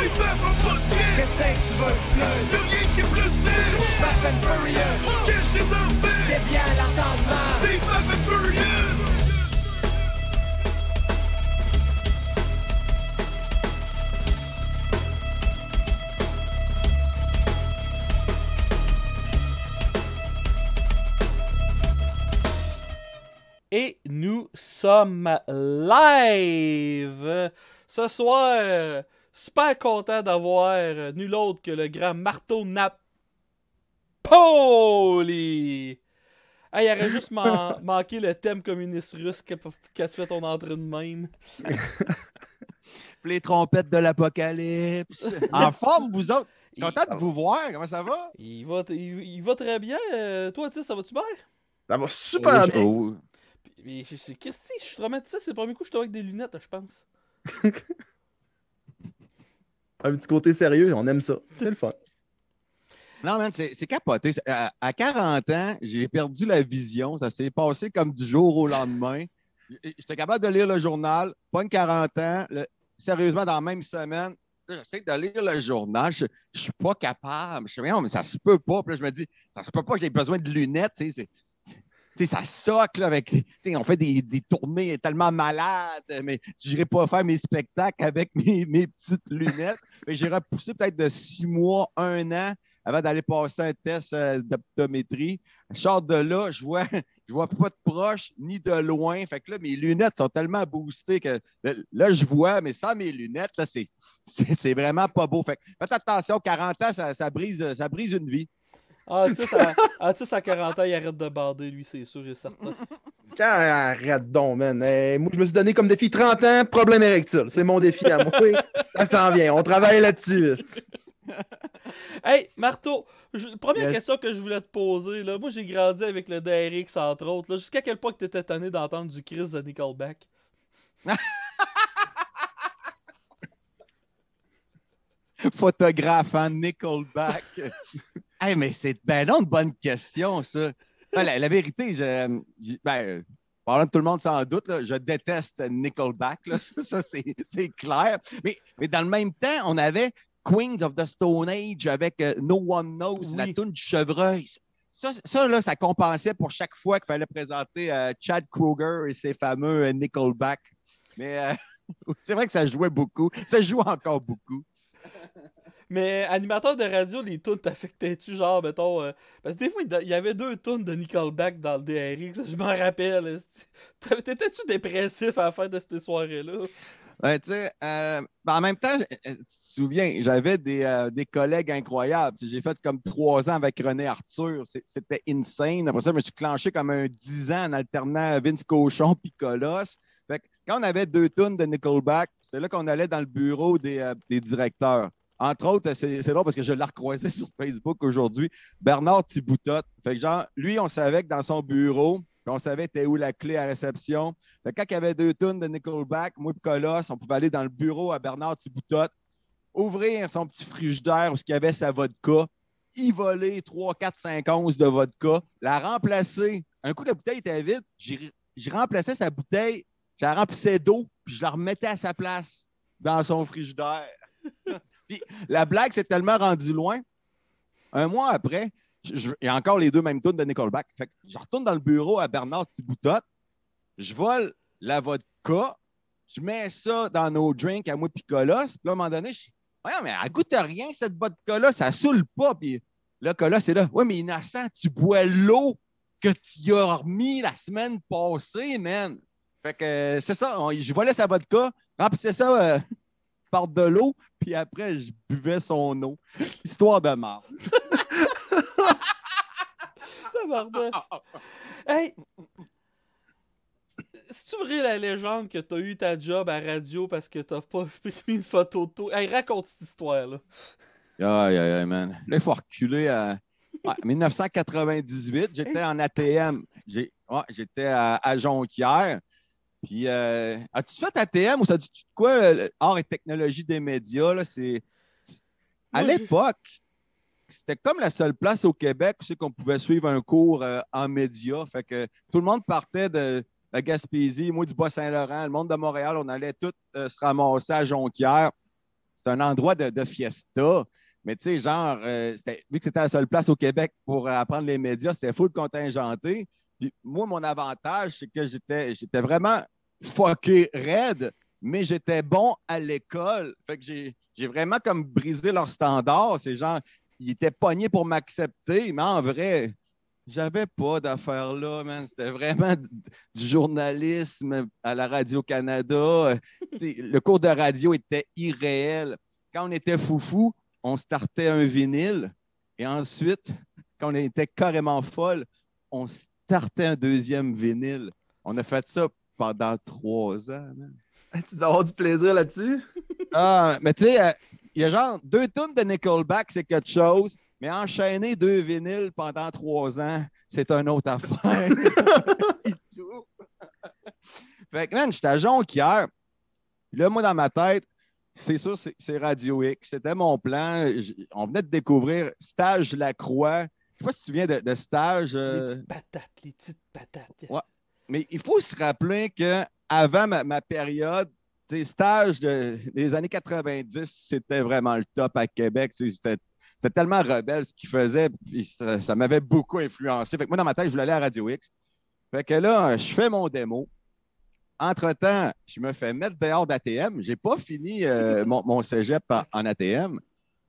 Les femmes ont pas de pied. Qu'est-ce que tu veux de plus? Y'a rien qui est plus vite. Fast and Furious. Qu'est-ce que t'en fais? C'est bien l'entendement. C'est Fast and Furious. Et nous sommes live ce soir. Super content d'avoir nul autre que le grand marteau Napoli. Hey, il aurait juste manqué le thème communiste russe quand tu fais ton entrée de même. Les trompettes de l'apocalypse. En forme, vous autres? Content de vous voir. Comment ça va? Il va très bien. Toi, tu sais, ça va-tu bien? Ça va super bien. Oh. Mais qu'est-ce que je suis traumatisé? C'est le premier coup que je te vois avec des lunettes, je pense. Un petit côté sérieux, on aime ça. C'est le fun. Non, man, c'est capoté. À 40 ans, j'ai perdu la vision. Ça s'est passé comme du jour au lendemain. J'étais capable de lire le journal. Pas une 40 ans. Sérieusement, dans la même semaine, j'essaie de lire le journal. Je suis pas capable. Je suis mais ça se peut pas. Puis là, je me dis, ça se peut pas, j'ai besoin de lunettes. Ça soque là, avec. On fait des tournées tellement malades, mais je n'irai pas faire mes spectacles avec mes petites lunettes. J'ai repoussé peut-être de 6 mois, 1 an avant d'aller passer un test d'optométrie. Je sors de là, je vois pas de proche ni de loin. Fait que là, mes lunettes sont tellement boostées que là, je vois, mais sans mes lunettes, là, c'est vraiment pas beau. Fait que faites attention, 40 ans, ça brise une vie. Tu sais, à 40 ans, il arrête de bander, lui, c'est sûr et certain. Arrête donc, man. Moi, je me suis donné comme défi 30 ans, problème érectile. C'est mon défi à moi. Ça s'en vient. On travaille là-dessus. Hey, Marteau, première question que je voulais te poser, là. Moi, j'ai grandi avec le DRX, entre autres. Jusqu'à quel point que t'étais tanné d'entendre du Chris de Nickelback? Photographe, hein, Nickelback. Hey, mais c'est une bonne question, ça. La vérité, parlant de tout le monde sans doute, là, je déteste Nickelback. Là, ça c'est clair. Mais dans le même temps, on avait Queens of the Stone Age avec No One Knows, oui. La toune du chevreuil. Ça, là, ça compensait pour chaque fois qu'il fallait présenter Chad Kroeger et ses fameux Nickelback. Mais c'est vrai que ça jouait beaucoup. Ça joue encore beaucoup. Mais animateur de radio, les tunes t'affectaient-tu, genre, mettons... parce que des fois, il y avait 2 tunes de Nickelback dans le DRX, je m'en rappelle. T'étais-tu dépressif à la fin de cette soirée-là? Ouais, tu sais, en même temps, tu te souviens, j'avais des collègues incroyables. J'ai fait comme 3 ans avec René Arthur. C'était insane. Après ça, je me suis clenché comme un 10 ans en alternant Vince Cochon puis Colosse. Fait que quand on avait 2 tunes de Nickelback, c'est là qu'on allait dans le bureau des directeurs. Entre autres, c'est drôle parce que je l'ai recroisé sur Facebook aujourd'hui, Bernard Thiboutot. Fait que genre, lui, on savait que dans son bureau, on savait t'es où la clé à réception. Fait que quand il y avait 2 tunes de Nickelback, moi et Colosse, on pouvait aller dans le bureau à Bernard Thiboutot, ouvrir son petit frigidaire où il y avait sa vodka, y voler 3, 4, 5 onces de vodka, la remplacer. Un coup, la bouteille était vide, je remplaçais sa bouteille, je la remplissais d'eau, puis je la remettais à sa place dans son frigidaire. Puis la blague s'est tellement rendue loin. Un mois après, il y a encore les 2 mêmes tunes de Nickelback. Fait que je retourne dans le bureau à Bernard Thiboutot, je vole la vodka, je mets ça dans nos drinks à moi et Colosse. Puis là, à un moment donné, je dis, voyons, mais elle goûte rien, cette vodka-là, ça saoule pas. Puis là, Colosse, c'est là. Ouais, mais innocent, tu bois l'eau que tu as remis la semaine passée, man. Fait que c'est ça, je volais sa vodka, remplissais ça par de l'eau, puis après, je buvais son eau. Histoire de marde. Tabarnak. Hey! C'est-tu vrai la légende que t'as eu ta job à radio parce que t'as pas pris une photo de toi? Hey, raconte cette histoire-là. Aïe, man. Là, il faut reculer à 1998. J'étais en ATM. J'étais à Jonquière. Puis, as-tu fait ATM ou ça dit quoi, art et technologie des médias? Là, à l'époque, c'était comme la seule place au Québec où c'est qu'on pouvait suivre un cours en médias. Fait que tout le monde partait de la Gaspésie, moi du Bas-Saint-Laurent, le monde de Montréal, on allait tous se ramasser à Jonquière. c'est un endroit de fiesta. Mais tu sais, genre, vu que c'était la seule place au Québec pour apprendre les médias, c'était full contingenté. Puis moi, mon avantage, c'est que j'étais vraiment fucké raide, mais j'étais bon à l'école. Fait que j'ai vraiment comme brisé leur standard. C'est genre, ils étaient pognés pour m'accepter, mais en vrai, j'avais pas d'affaires là, man. C'était vraiment du journalisme à la Radio-Canada. Le cours de radio était irréel. Quand on était foufou, on startait un vinyle. Et ensuite, quand on était carrément folle, on startait un deuxième vinyle. On a fait ça pendant 3 ans, man. Tu dois avoir du plaisir là-dessus? Ah, mais tu sais, il y a genre 2 tonnes de Nickelback, c'est quelque chose, mais enchaîner 2 vinyles pendant 3 ans, c'est une autre affaire. Et tout. Fait que, man, j'étais à Jonquière. Puis là, moi, dans ma tête, c'est sûr, c'est Radio X. C'était mon plan. On venait de découvrir Stage Lacroix. Je ne sais pas si tu te souviens de Stage. Les petites patates. Ouais. Mais il faut se rappeler qu'avant ma période, Stage des années 90, c'était vraiment le top à Québec. C'était tellement rebelle ce qu'il faisait. Puis ça m'avait beaucoup influencé. Fait que moi, dans ma tête, je voulais aller à Radio X. Fait que là, je fais mon démo. Entre-temps, je me fais mettre dehors d'ATM. Je n'ai pas fini mon cégep en ATM.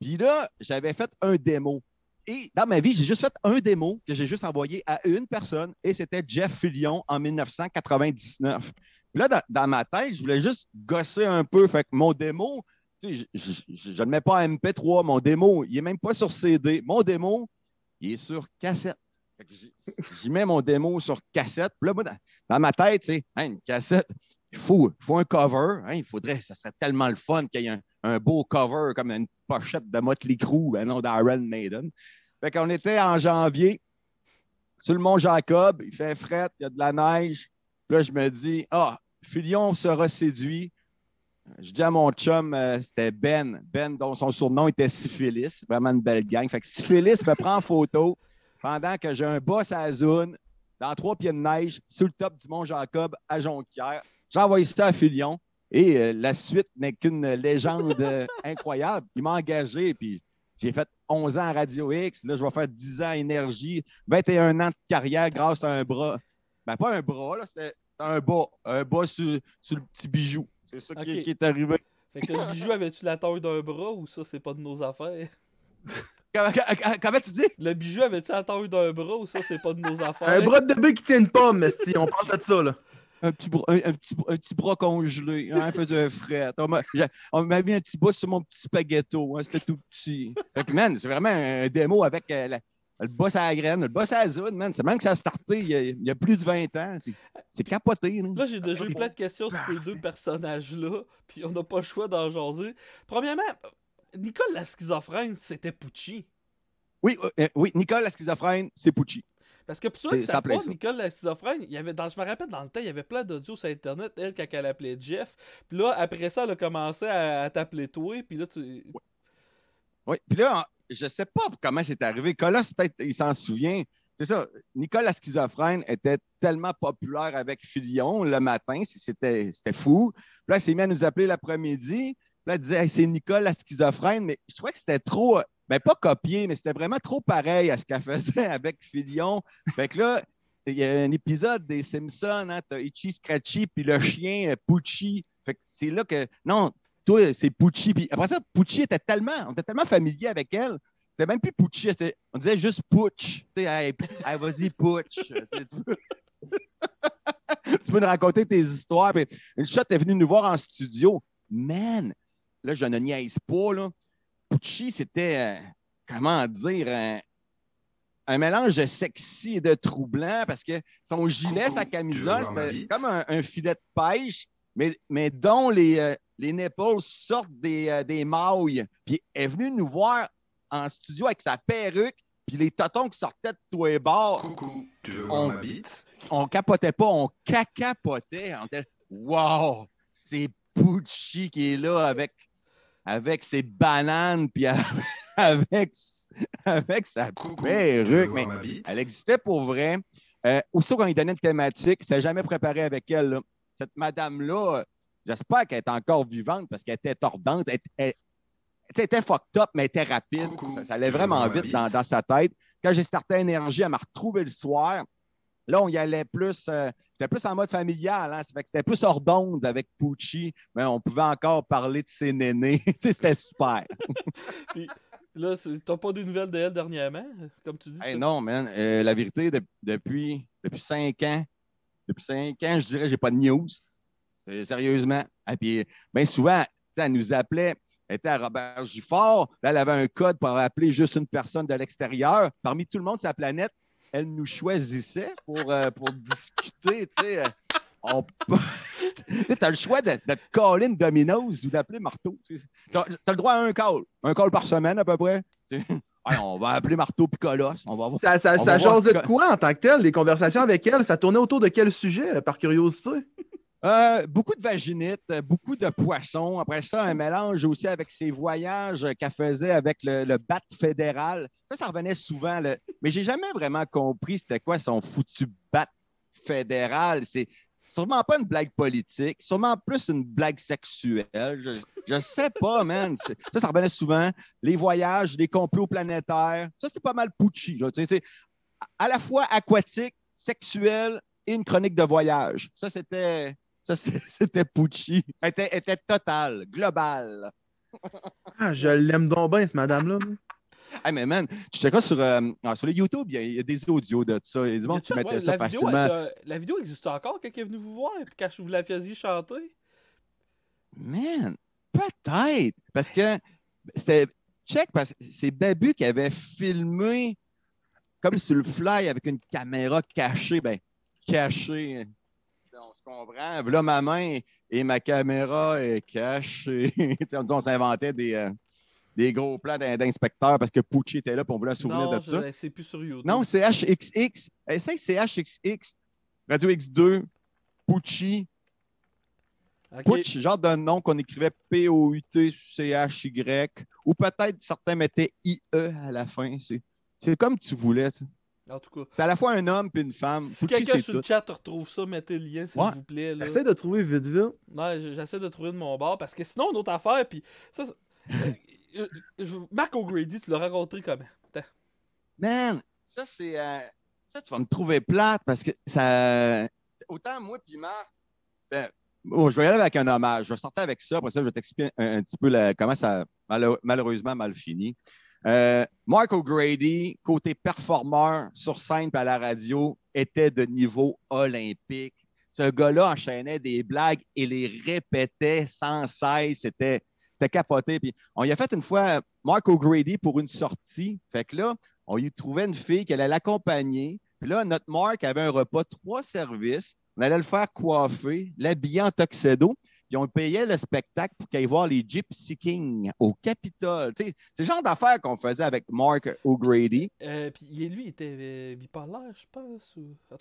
Puis là, j'avais fait un démo. Et dans ma vie, j'ai juste fait un démo que j'ai juste envoyé à une personne et c'était Jeff Fillion en 1999. Puis là, dans ma tête, je voulais juste gosser un peu. Fait que mon démo, je ne le mets pas en MP3. Mon démo, il n'est même pas sur CD. Mon démo, il est sur cassette. J'y mets mon démo sur cassette. Puis là, moi, dans ma tête, une cassette, il faut un cover. Ça serait tellement le fun qu'il y ait un beau cover comme une pochette de Motley Crue, non, d'Iron Maiden. Fait qu'on était en janvier sur le Mont-Jacob, il fait fret, il y a de la neige. Puis là, je me dis, Fillion sera séduit. Je dis à mon chum, c'était Ben, dont son surnom était Syphilis, vraiment une belle gang. Fait que Syphilis me prend en photo pendant que j'ai un boss à la zone, dans 3 pieds de neige, sur le top du Mont-Jacob à Jonquière. J'envoie ça à Fillion et la suite n'est qu'une légende incroyable. Il m'a engagé, puis j'ai fait 11 ans à Radio X. Là, je vais faire 10 ans à Énergie, 21 ans de carrière grâce à un bras. Ben, pas un bras, là, c'était un bas sur le petit bijou. C'est ça qui est arrivé. Fait que le bijou, avais-tu la taille d'un bras ou ça, c'est pas de nos affaires? Comment tu dis? Le bijou, avait-tu la taille d'un bras ou ça, c'est pas de nos affaires? Un bras de bébé qui tient une pomme, si on parle de ça, là. Un petit bras congelé, faisait fret. On m'a mis un petit bout sur mon petit spaghetto, c'était tout petit. Fait que, man, c'est vraiment un démo avec le boss à la graine, le boss à la zone, man. C'est même que ça a starté il y a plus de 20 ans. C'est capoté. Là, j'ai déjà eu plein de questions sur ces 2 personnages-là, puis on n'a pas le choix d'en jaser. Premièrement, Nicole la schizophrène, c'était Pucci. Oui, Nicole la schizophrène, c'est Pucci. Parce que pour ceux qui ne savent pas, Nicole la schizophrène, je me rappelle dans le temps, il y avait plein d'audios sur Internet, elle, quand elle appelait Jeff. Puis là, après ça, elle a commencé à t'appeler toi, puis là, tu... Oui, puis là, je sais pas comment c'est arrivé. Colosse, peut-être, il s'en souvient. C'est ça, Nicole la schizophrène était tellement populaire avec Fillion le matin, c'était fou. Puis là, elle s'est mis à nous appeler l'après-midi. Puis là, elle disait, hey, c'est Nicole la schizophrène, mais je trouvais que c'était trop... Ben, pas copié, mais c'était vraiment trop pareil à ce qu'elle faisait avec Fillion. Fait que là, il y a un épisode des Simpsons, t'as Itchy Scratchy, puis le chien Pucci. Fait que c'est là que, non, toi, c'est Pucci. Puis après ça, Pucci on était tellement familier avec elle, c'était même plus Pucci, on disait juste Putsch. Tu sais, hey, vas-y, Putsch. Tu peux nous raconter tes histoires. Puis une shot est venue nous voir en studio. Man, là, je ne niaise pas, là. Pucci, c'était, comment dire, un mélange de sexy et de troublant parce que son gilet, sa camisole, c'était comme un filet de pêche, mais dont les nipples sortent des mailles. Puis elle est venue nous voir en studio avec sa perruque, puis les totons qui sortaient de tous les bords. Coucou, tu veux voir ma bite? On capotait pas, on cacapotait. On était, wow, c'est Pucci qui est là avec ses bananes, puis avec sa perruque. Mais elle existait pour vrai. Aussi, quand il donnait une thématique, il ne s'est jamais préparé avec elle. Là. Cette madame-là, j'espère qu'elle est encore vivante parce qu'elle était tordante. Elle elle était fucked up, mais elle était rapide. Ça allait vraiment vite dans sa tête. Quand j'ai starté Énergie, elle m'a retrouvé le soir. Là, on y allait plus. C'était plus en mode familial. Hein? Ça fait que c'était plus hors d'onde avec Pucci, mais on pouvait encore parler de ses nénés. C'était super. Puis, là, t'as pas des nouvelles d'elle dernièrement, comme tu dis? Hey, non, man. La vérité, depuis 5 ans, je dirais que j'ai pas de news. Sérieusement. Et puis, bien souvent, elle nous appelait. Elle était à Robert Gifford. Là, elle avait un code pour appeler juste une personne de l'extérieur. Parmi tout le monde sur la planète, elle nous choisissait pour discuter. Tu as le choix de te caller une Domino's ou d'appeler Marteau. Tu as le droit à un call par semaine à peu près. Alors, on va appeler Marteau puis Colosse. Ça jasait de quoi en tant que tel? Les conversations avec elle, ça tournait autour de quel sujet, par curiosité? Beaucoup de vaginite, beaucoup de poissons. Après ça, un mélange aussi avec ses voyages qu'elle faisait avec le BAT fédéral. Ça revenait souvent. Mais j'ai jamais vraiment compris c'était quoi son foutu BAT fédéral. C'est sûrement pas une blague politique, sûrement plus une blague sexuelle. Je sais pas, man. Ça revenait souvent. Les voyages, les complots planétaires. Ça, c'était pas mal Pucci. Là. À la fois aquatique, sexuel et une chronique de voyage. Ça, c'était Pucci. Elle était totale, globale. Ah, je l'aime donc bien, cette madame-là. Hey, mais man, tu checkes sur les YouTube, il y a des audios de ça. Il y a du monde qui mettait ça facilement. La vidéo existe encore quand elle est venue vous voir et quand vous la faisiez chanter? Man, peut-être. Parce que parce que c'est Babu qui avait filmé comme sur le fly avec une caméra cachée. Ben, cachée. On se comprend. Là, ma main et ma caméra est cachée. On s'inventait des gros plans d'inspecteurs parce que Pucci était là et on voulait se souvenir de ça. Non, c'est plus sur YouTube. Non, c'est HXX. Essaye CHXX. Radio X2, Pucci. Okay. Pucci, genre de nom qu'on écrivait P-O-U-T-C-H-Y. Ou peut-être certains mettaient IE à la fin. C'est comme tu voulais. Ça. En tout cas. C'est à la fois un homme et une femme. Si quelqu'un sur le chat retrouve ça, mettez le lien, s'il vous plaît. Là. Essaye de trouver vite. Non, j'essaie de trouver de mon bord parce que sinon, une autre affaire, puis ça. Mark O'Grady, tu l'as rencontré comment? Attends. Man, ça, c'est. Ça, tu vas me trouver plate parce que ça. Autant moi puis Marc. Je vais y aller avec un hommage. Je vais sortir avec ça. Après ça, je vais t'expliquer un petit peu comment ça a malheureusement mal fini. Mark O'Grady, côté performeur sur scène et à la radio, était de niveau olympique. Ce gars-là enchaînait des blagues et les répétait sans cesse. C'était capoté. Puis on y a fait une fois Mark O'Grady pour une sortie. Fait que là, on y trouvait une fille qui allait l'accompagner. Puis là, notre Mark avait un repas 3 services. On allait le faire coiffer, l'habiller en tuxedo. Puis on payait le spectacle pour qu'il aille voir les Gypsy Kings au Capitole. C'est le genre d'affaires qu'on faisait avec Mark O'Grady. Puis lui, il était bipolaire, je pense.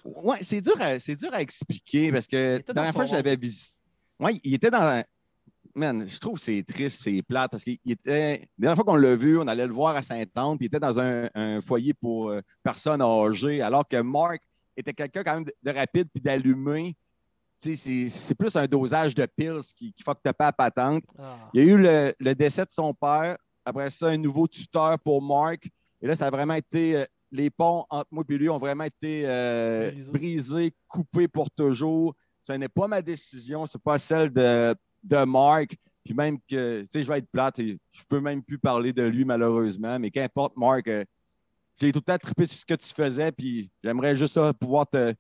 Oui, c'est dur à expliquer parce que la dernière fois que j'avais visité. Oui, il était dans. Man, je trouve que c'est triste, c'est plate parce qu'il était. La dernière fois qu'on l'a vu, on allait le voir à Sainte-Anne, puis il était dans un foyer pour personnes âgées, alors que Mark était quelqu'un quand même de rapide puis d'allumé. C'est plus un dosage de pills qui fuck pas à patente. Ah. Il y a eu le décès de son père. Après ça, un nouveau tuteur pour Mark. Et là, ça a vraiment été... les ponts entre moi et lui ont vraiment été brisés, coupés pour toujours. Ce n'est pas ma décision. C'est pas celle de Mark. Puis même que, je vais être plate et je peux même plus parler de lui, malheureusement. Mais qu'importe, Mark, j'ai tout le temps trippé sur ce que tu faisais. Puis j'aimerais juste ça, pouvoir te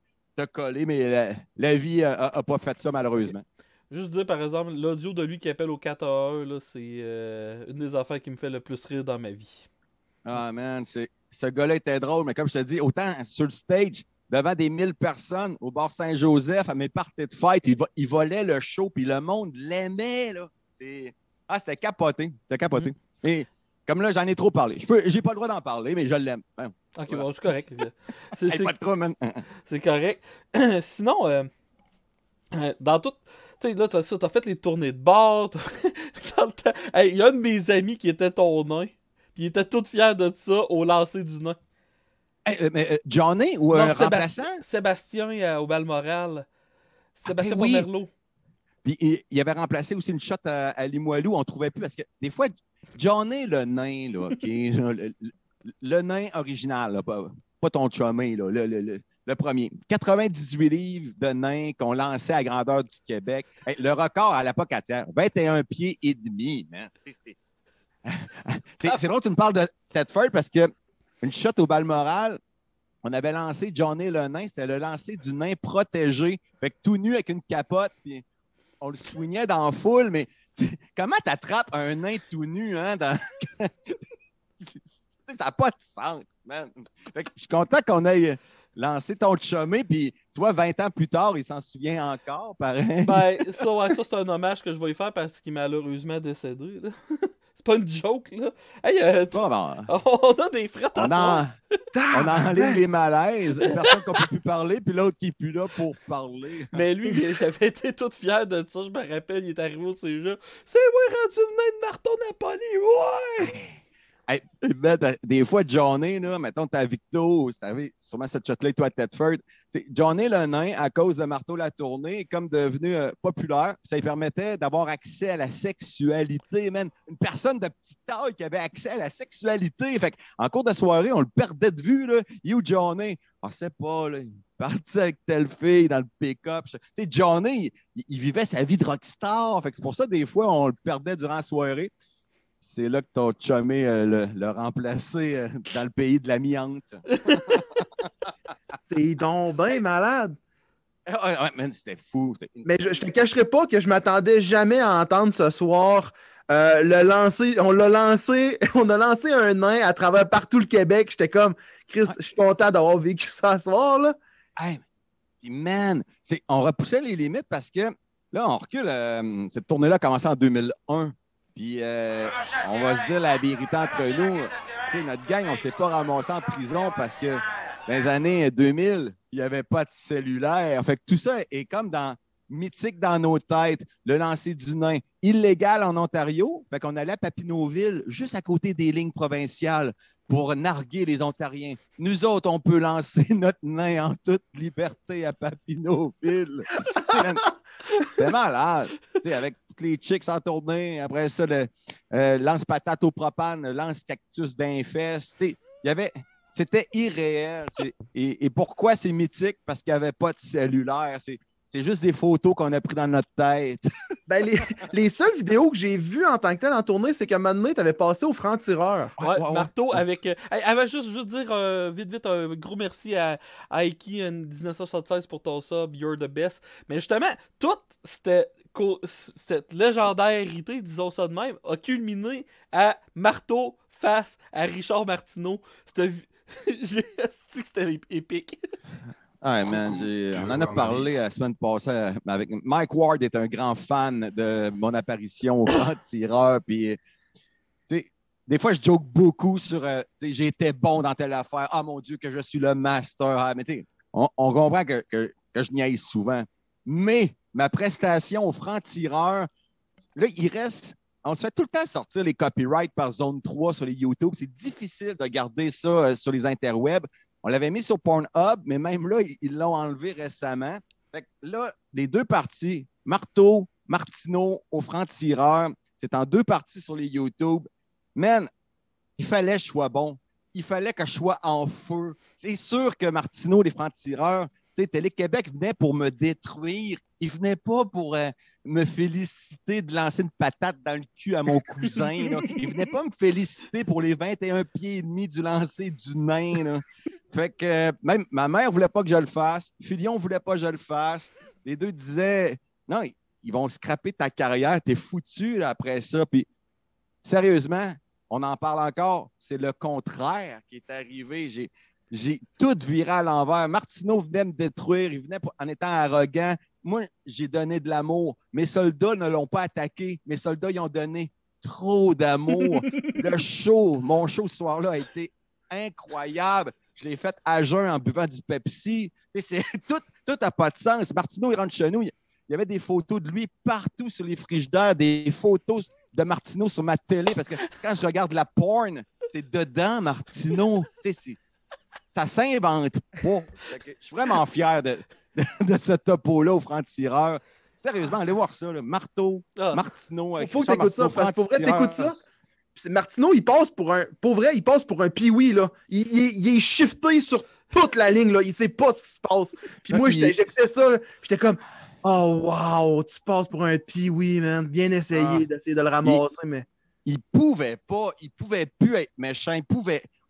coller, mais la vie n'a pas fait ça, malheureusement. Juste dire, par exemple, l'audio de lui qui appelle au 4 là, c'est une des affaires qui me fait le plus rire dans ma vie. Ah, man, ce gars-là était drôle, mais comme je te dis, autant sur le stage, devant des 1000 personnes, au bar Saint-Joseph, à mes parties de fête, il volait le show, puis le monde l'aimait, là. C'était capoté. C'était capoté. Et comme là, j'en ai trop parlé. J'ai pas le droit d'en parler, mais je l'aime. Hein. Ok, voilà. Bon, c'est correct. C'est pas trop, man. C'est correct. Sinon, dans tout. Tu sais, là, t'as fait les tournées de bar. Il y a un de mes amis qui était ton nain. Puis il était tout fier de ça au lancer du nain. Mais Johnny ou un remplaçant? Sébastien au Balmoral. Sébastien oui. Pomerleau. Puis il avait remplacé aussi une shot à Limoilou. On ne trouvait plus parce que des fois, Johnny le nain, là, OK? Le nain original, là, pas ton chumé, là, le premier. 98 livres de nain qu'on lançait à grandeur du Québec. Hey, le record à l'époque entière, 21 pieds et demi, man. C'est drôle que tu me parles de Tedford parce que une shot au Balmoral, on avait lancé Johnny le nain, c'était le lancer du nain protégé, fait que tout nu avec une capote, puis on le swingait dans la foule, mais comment t'attrapes un nain tout nu, hein? Ça n'a pas de sens, man. Fait que je suis content qu'on ait lancé ton chumé, puis tu vois, 20 ans plus tard, il s'en souvient encore, pareil. Ben, ça c'est un hommage que je vais y faire parce qu'il est malheureusement décédé, là. C'est pas une joke, là. Hey, Bon, ben, on a des frettes à soir. on enlève les malaises, une personne qu'on peut plus parler, puis l'autre qui est plus là pour parler. Mais lui, il avait été tout fier de ça. Je me rappelle, il est arrivé au cégep. C'est moi rendu le nain de Marteau Napoli, ouais! Hey, des fois, Johnny, là, mettons, t'as Victo, t'avais sûrement cette shot-là, toi, à Tedford. Johnny le nain, à cause de Marteau la tournée, est comme devenu populaire. Ça lui permettait d'avoir accès à la sexualité, man. Une personne de petite taille qui avait accès à la sexualité. Fait en cours de soirée, on le perdait de vue, là. You, Johnny? On sait pas, là. Il partait avec telle fille dans le pick-up. Tu sais, Johnny, il vivait sa vie de rockstar. Fait que c'est pour ça, des fois, on le perdait durant la soirée. C'est là que ton chumé l'a remplacé dans le pays de l'amiante. C'est donc bien malade. Ouais, man, c'était fou. Mais je te cacherai pas que je m'attendais jamais à entendre ce soir le lancer. On a lancé un nain à travers partout le Québec. J'étais comme, Chris, je suis content d'avoir vécu ça ce soir, là. Hey, puis man, on repoussait les limites parce que là, on recule. Cette tournée-là a commencé en 2001. Puis, on va se dire la vérité entre nous. Notre gang, on ne s'est pas ramassé en prison parce que dans les années 2000, il n'y avait pas de cellulaire. Fait que tout ça est comme mythique dans nos têtes. Le lancer du nain, illégal en Ontario. Fait qu'on allait à Papineauville, juste à côté des lignes provinciales, pour narguer les Ontariens. Nous autres, on peut lancer notre nain en toute liberté à Papineauville. C'est malade. Avec toutes les chicks en tournée. Après ça, le lance-patate au propane, le lance-cactus d'infest. C'était irréel. Et pourquoi c'est mythique? Parce qu'il n'y avait pas de cellulaire. C'est juste des photos qu'on a prises dans notre tête. Ben, les seules vidéos que j'ai vues en tant que telles en tournée, c'est qu'à un moment donné, tu avais passé au franc-tireur. Ouais, Marteau avec. Juste dire vite un gros merci à Aiki en 1976 pour ton sub, You're the best. Mais justement, cette légendarité, disons ça de même, a culminé à Marteau face à Richard Martineau. C'était épique. Ouais, man, on en a parlé la semaine passée avec Mike Ward est un grand fan de mon apparition au franc-tireur. Puis, des fois, je joke beaucoup sur j'ai été bon dans telle affaire. Ah, mon Dieu, que je suis le master. Mais on comprend que je niaise souvent. Mais ma prestation au franc-tireur, là, on se fait tout le temps sortir les copyrights par zone 3 sur les YouTube. C'est difficile de garder ça sur les interwebs. On l'avait mis sur Pornhub, mais même là, ils l'ont enlevé récemment. Fait que là, les deux parties, Marteau, Martineau au franc-tireur, c'est en deux parties sur les YouTube. Man, il fallait que je sois bon. Il fallait que je sois en feu. C'est sûr que Martineau, les francs-tireurs, Télé-Québec venait pour me détruire. Il venait pas pour me féliciter de lancer une patate dans le cul à mon cousin. Là. Il venait pas me féliciter pour les 21 pieds et demi du lancer du nain. Là. Fait que même ma mère voulait pas que je le fasse. Filion voulait pas que je le fasse. Les deux disaient non, ils vont scraper ta carrière, t'es foutu là, après ça. Puis sérieusement, on en parle encore. C'est le contraire qui est arrivé. J'ai tout viré à l'envers. Martineau venait me détruire. Il venait en étant arrogant. Moi, j'ai donné de l'amour. Mes soldats ne l'ont pas attaqué. Mes soldats, ils ont donné trop d'amour. Mon show ce soir-là a été incroyable. Je l'ai fait à jeun en buvant du Pepsi. Tout n'a pas de sens. Martineau, il rentre chez nous. Il y avait des photos de lui partout sur les frigidaires, des photos de Martineau sur ma télé. Parce que quand je regarde la porn, c'est dedans, Martineau. Ça s'invente pas. Je suis vraiment fier de ce topo-là au franc-tireur. Sérieusement, allez voir ça. Là. Marteau, Martineau. Il faut que tu écoutes ça. Parce que pour vrai, t'écoutes ça. Martineau, il passe pour un. Pour vrai, il passe pour un pee-wee, là. Il est shifté sur toute la ligne, là. Il sait pas ce qui se passe. Puis moi, j'écoutais ça, là, j'étais comme. Oh, wow, tu passes pour un pee-wee, man. Bien essayé d'essayer de le ramasser, mais. Il pouvait plus être méchant.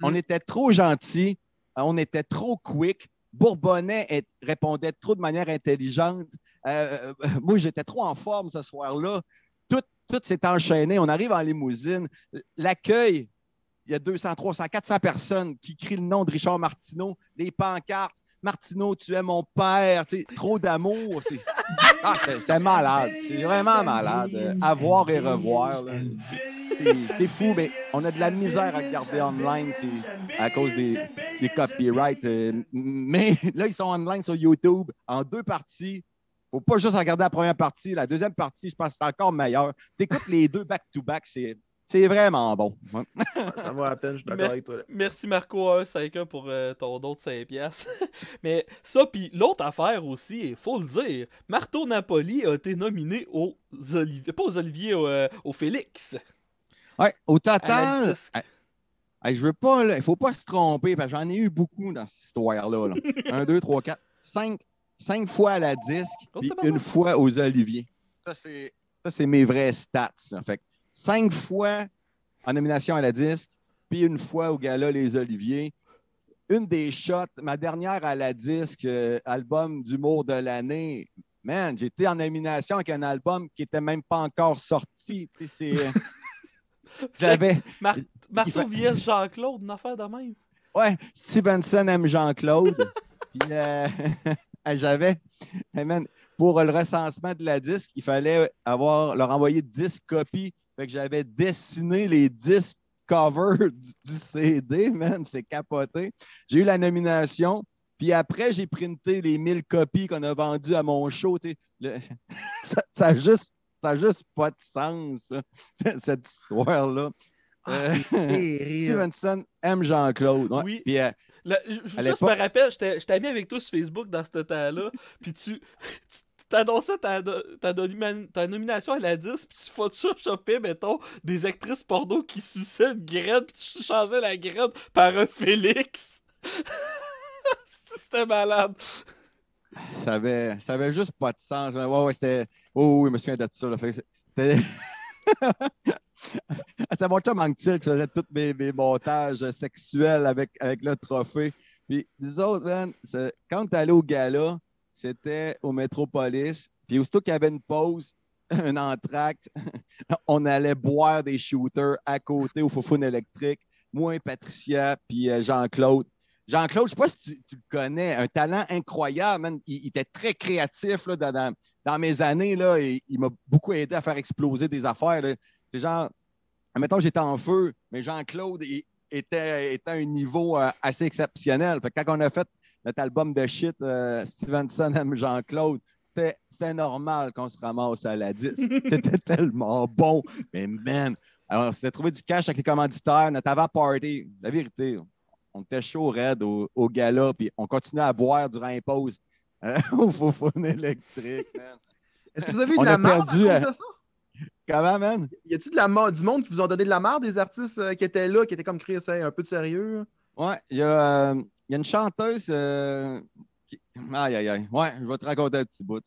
On était trop gentils, on était trop quick. Bourbonnais répondait trop de manière intelligente. Moi, j'étais trop en forme ce soir-là. Tout s'est enchaîné. On arrive en limousine. L'accueil, il y a 200, 300, 400 personnes qui crient le nom de Richard Martineau. Les pancartes. Martineau, tu es mon père. Tu sais, trop d'amour. C'est malade. C'est vraiment malade. À voir et revoir. Là. C'est fou, mais on a de la misère à regarder online à cause des copyrights. Mais là, ils sont online sur YouTube en 2 parties. Faut pas juste regarder la première partie. La deuxième partie, je pense que c'est encore meilleur. Tu écoutes les 2 back-to-back, c'est vraiment bon. Ouais. Ça vaut la peine, je suis d'accord avec toi. Là. Merci Marco 151 pour ton don de 5$. Mais ça, puis l'autre affaire aussi, il faut le dire, Marteau Napoli a été nominé aux Oliviers, pas aux Oliviers, aux Félix. Ouais, au total, je veux pas, il faut pas se tromper, parce que j'en ai eu beaucoup dans cette histoire-là. 1, 2, 3, 4, 5 fois à la disque, puis 1 fois aux Oliviers. Ça, c'est mes vrais stats. Là. Fait que 5 fois en nomination à la disque, puis 1 fois au gala Les Oliviers. Une des shots, ma dernière à la disque, album d'humour de l'année, man, j'étais en nomination avec un album qui n'était même pas encore sorti. Tu sais, j'avais. Marteau vs Jean-Claude, une affaire de même. Ouais, Stevenson aime Jean-Claude. Puis j'avais. Hey man, pour le recensement de la disque, il fallait leur envoyer 10 copies. Fait que j'avais dessiné les 10 covers du CD, man. C'est capoté. J'ai eu la nomination. Puis après, j'ai printé les 1000 copies qu'on a vendues à mon show. Ça a juste pas de sens, ça, cette histoire-là. Stevenson aime Jean-Claude. Ouais. Oui. Puis, je me rappelle, j'étais ami avec toi sur Facebook dans ce temps-là, puis tu t'annonçais ta nomination à la 10, puis tu photoshopais, mettons, des actrices porno qui suçaient une graine, puis tu changeais la graine par un Félix. C'était malade. Ça avait juste pas de sens. Ouais, c'était... Oh, oui, je me souviens de ça. Là. C'était... C'était mon chum Anctil qui faisait tous mes montages sexuels avec le trophée. Puis nous autres, man, quand on est allé au gala, c'était au Métropolis. Puis aussitôt qu'il y avait une pause, un entracte, on allait boire des shooters à côté au Foufoune électrique. Moi, Patricia, puis Jean-Claude. Jean-Claude, je ne sais pas si tu le connais, un talent incroyable, man. Il était très créatif là, dans mes années. Là, et il m'a beaucoup aidé à faire exploser des affaires. Là. C'est genre, admettons, j'étais en feu, mais Jean-Claude était à un niveau assez exceptionnel. Fait que quand on a fait notre album de shit, Stevenson aime Jean-Claude, c'était normal qu'on se ramasse à la 10. C'était tellement bon. Mais man, alors, on s'était trouvé du cash avec les commanditaires, notre avant-party. La vérité, on était chaud raide au gala, puis on continuait à boire durant les pauses au Foufoune électrique, man. Est-ce que vous avez eu de la merde de ça? Comment, man? Y a-tu du monde qui vous ont donné de la merde, des artistes qui étaient là, qui étaient comme Chris, un peu de sérieux? Ouais, il y a une chanteuse Aïe, aïe, aïe. Ouais, je vais te raconter un petit bout.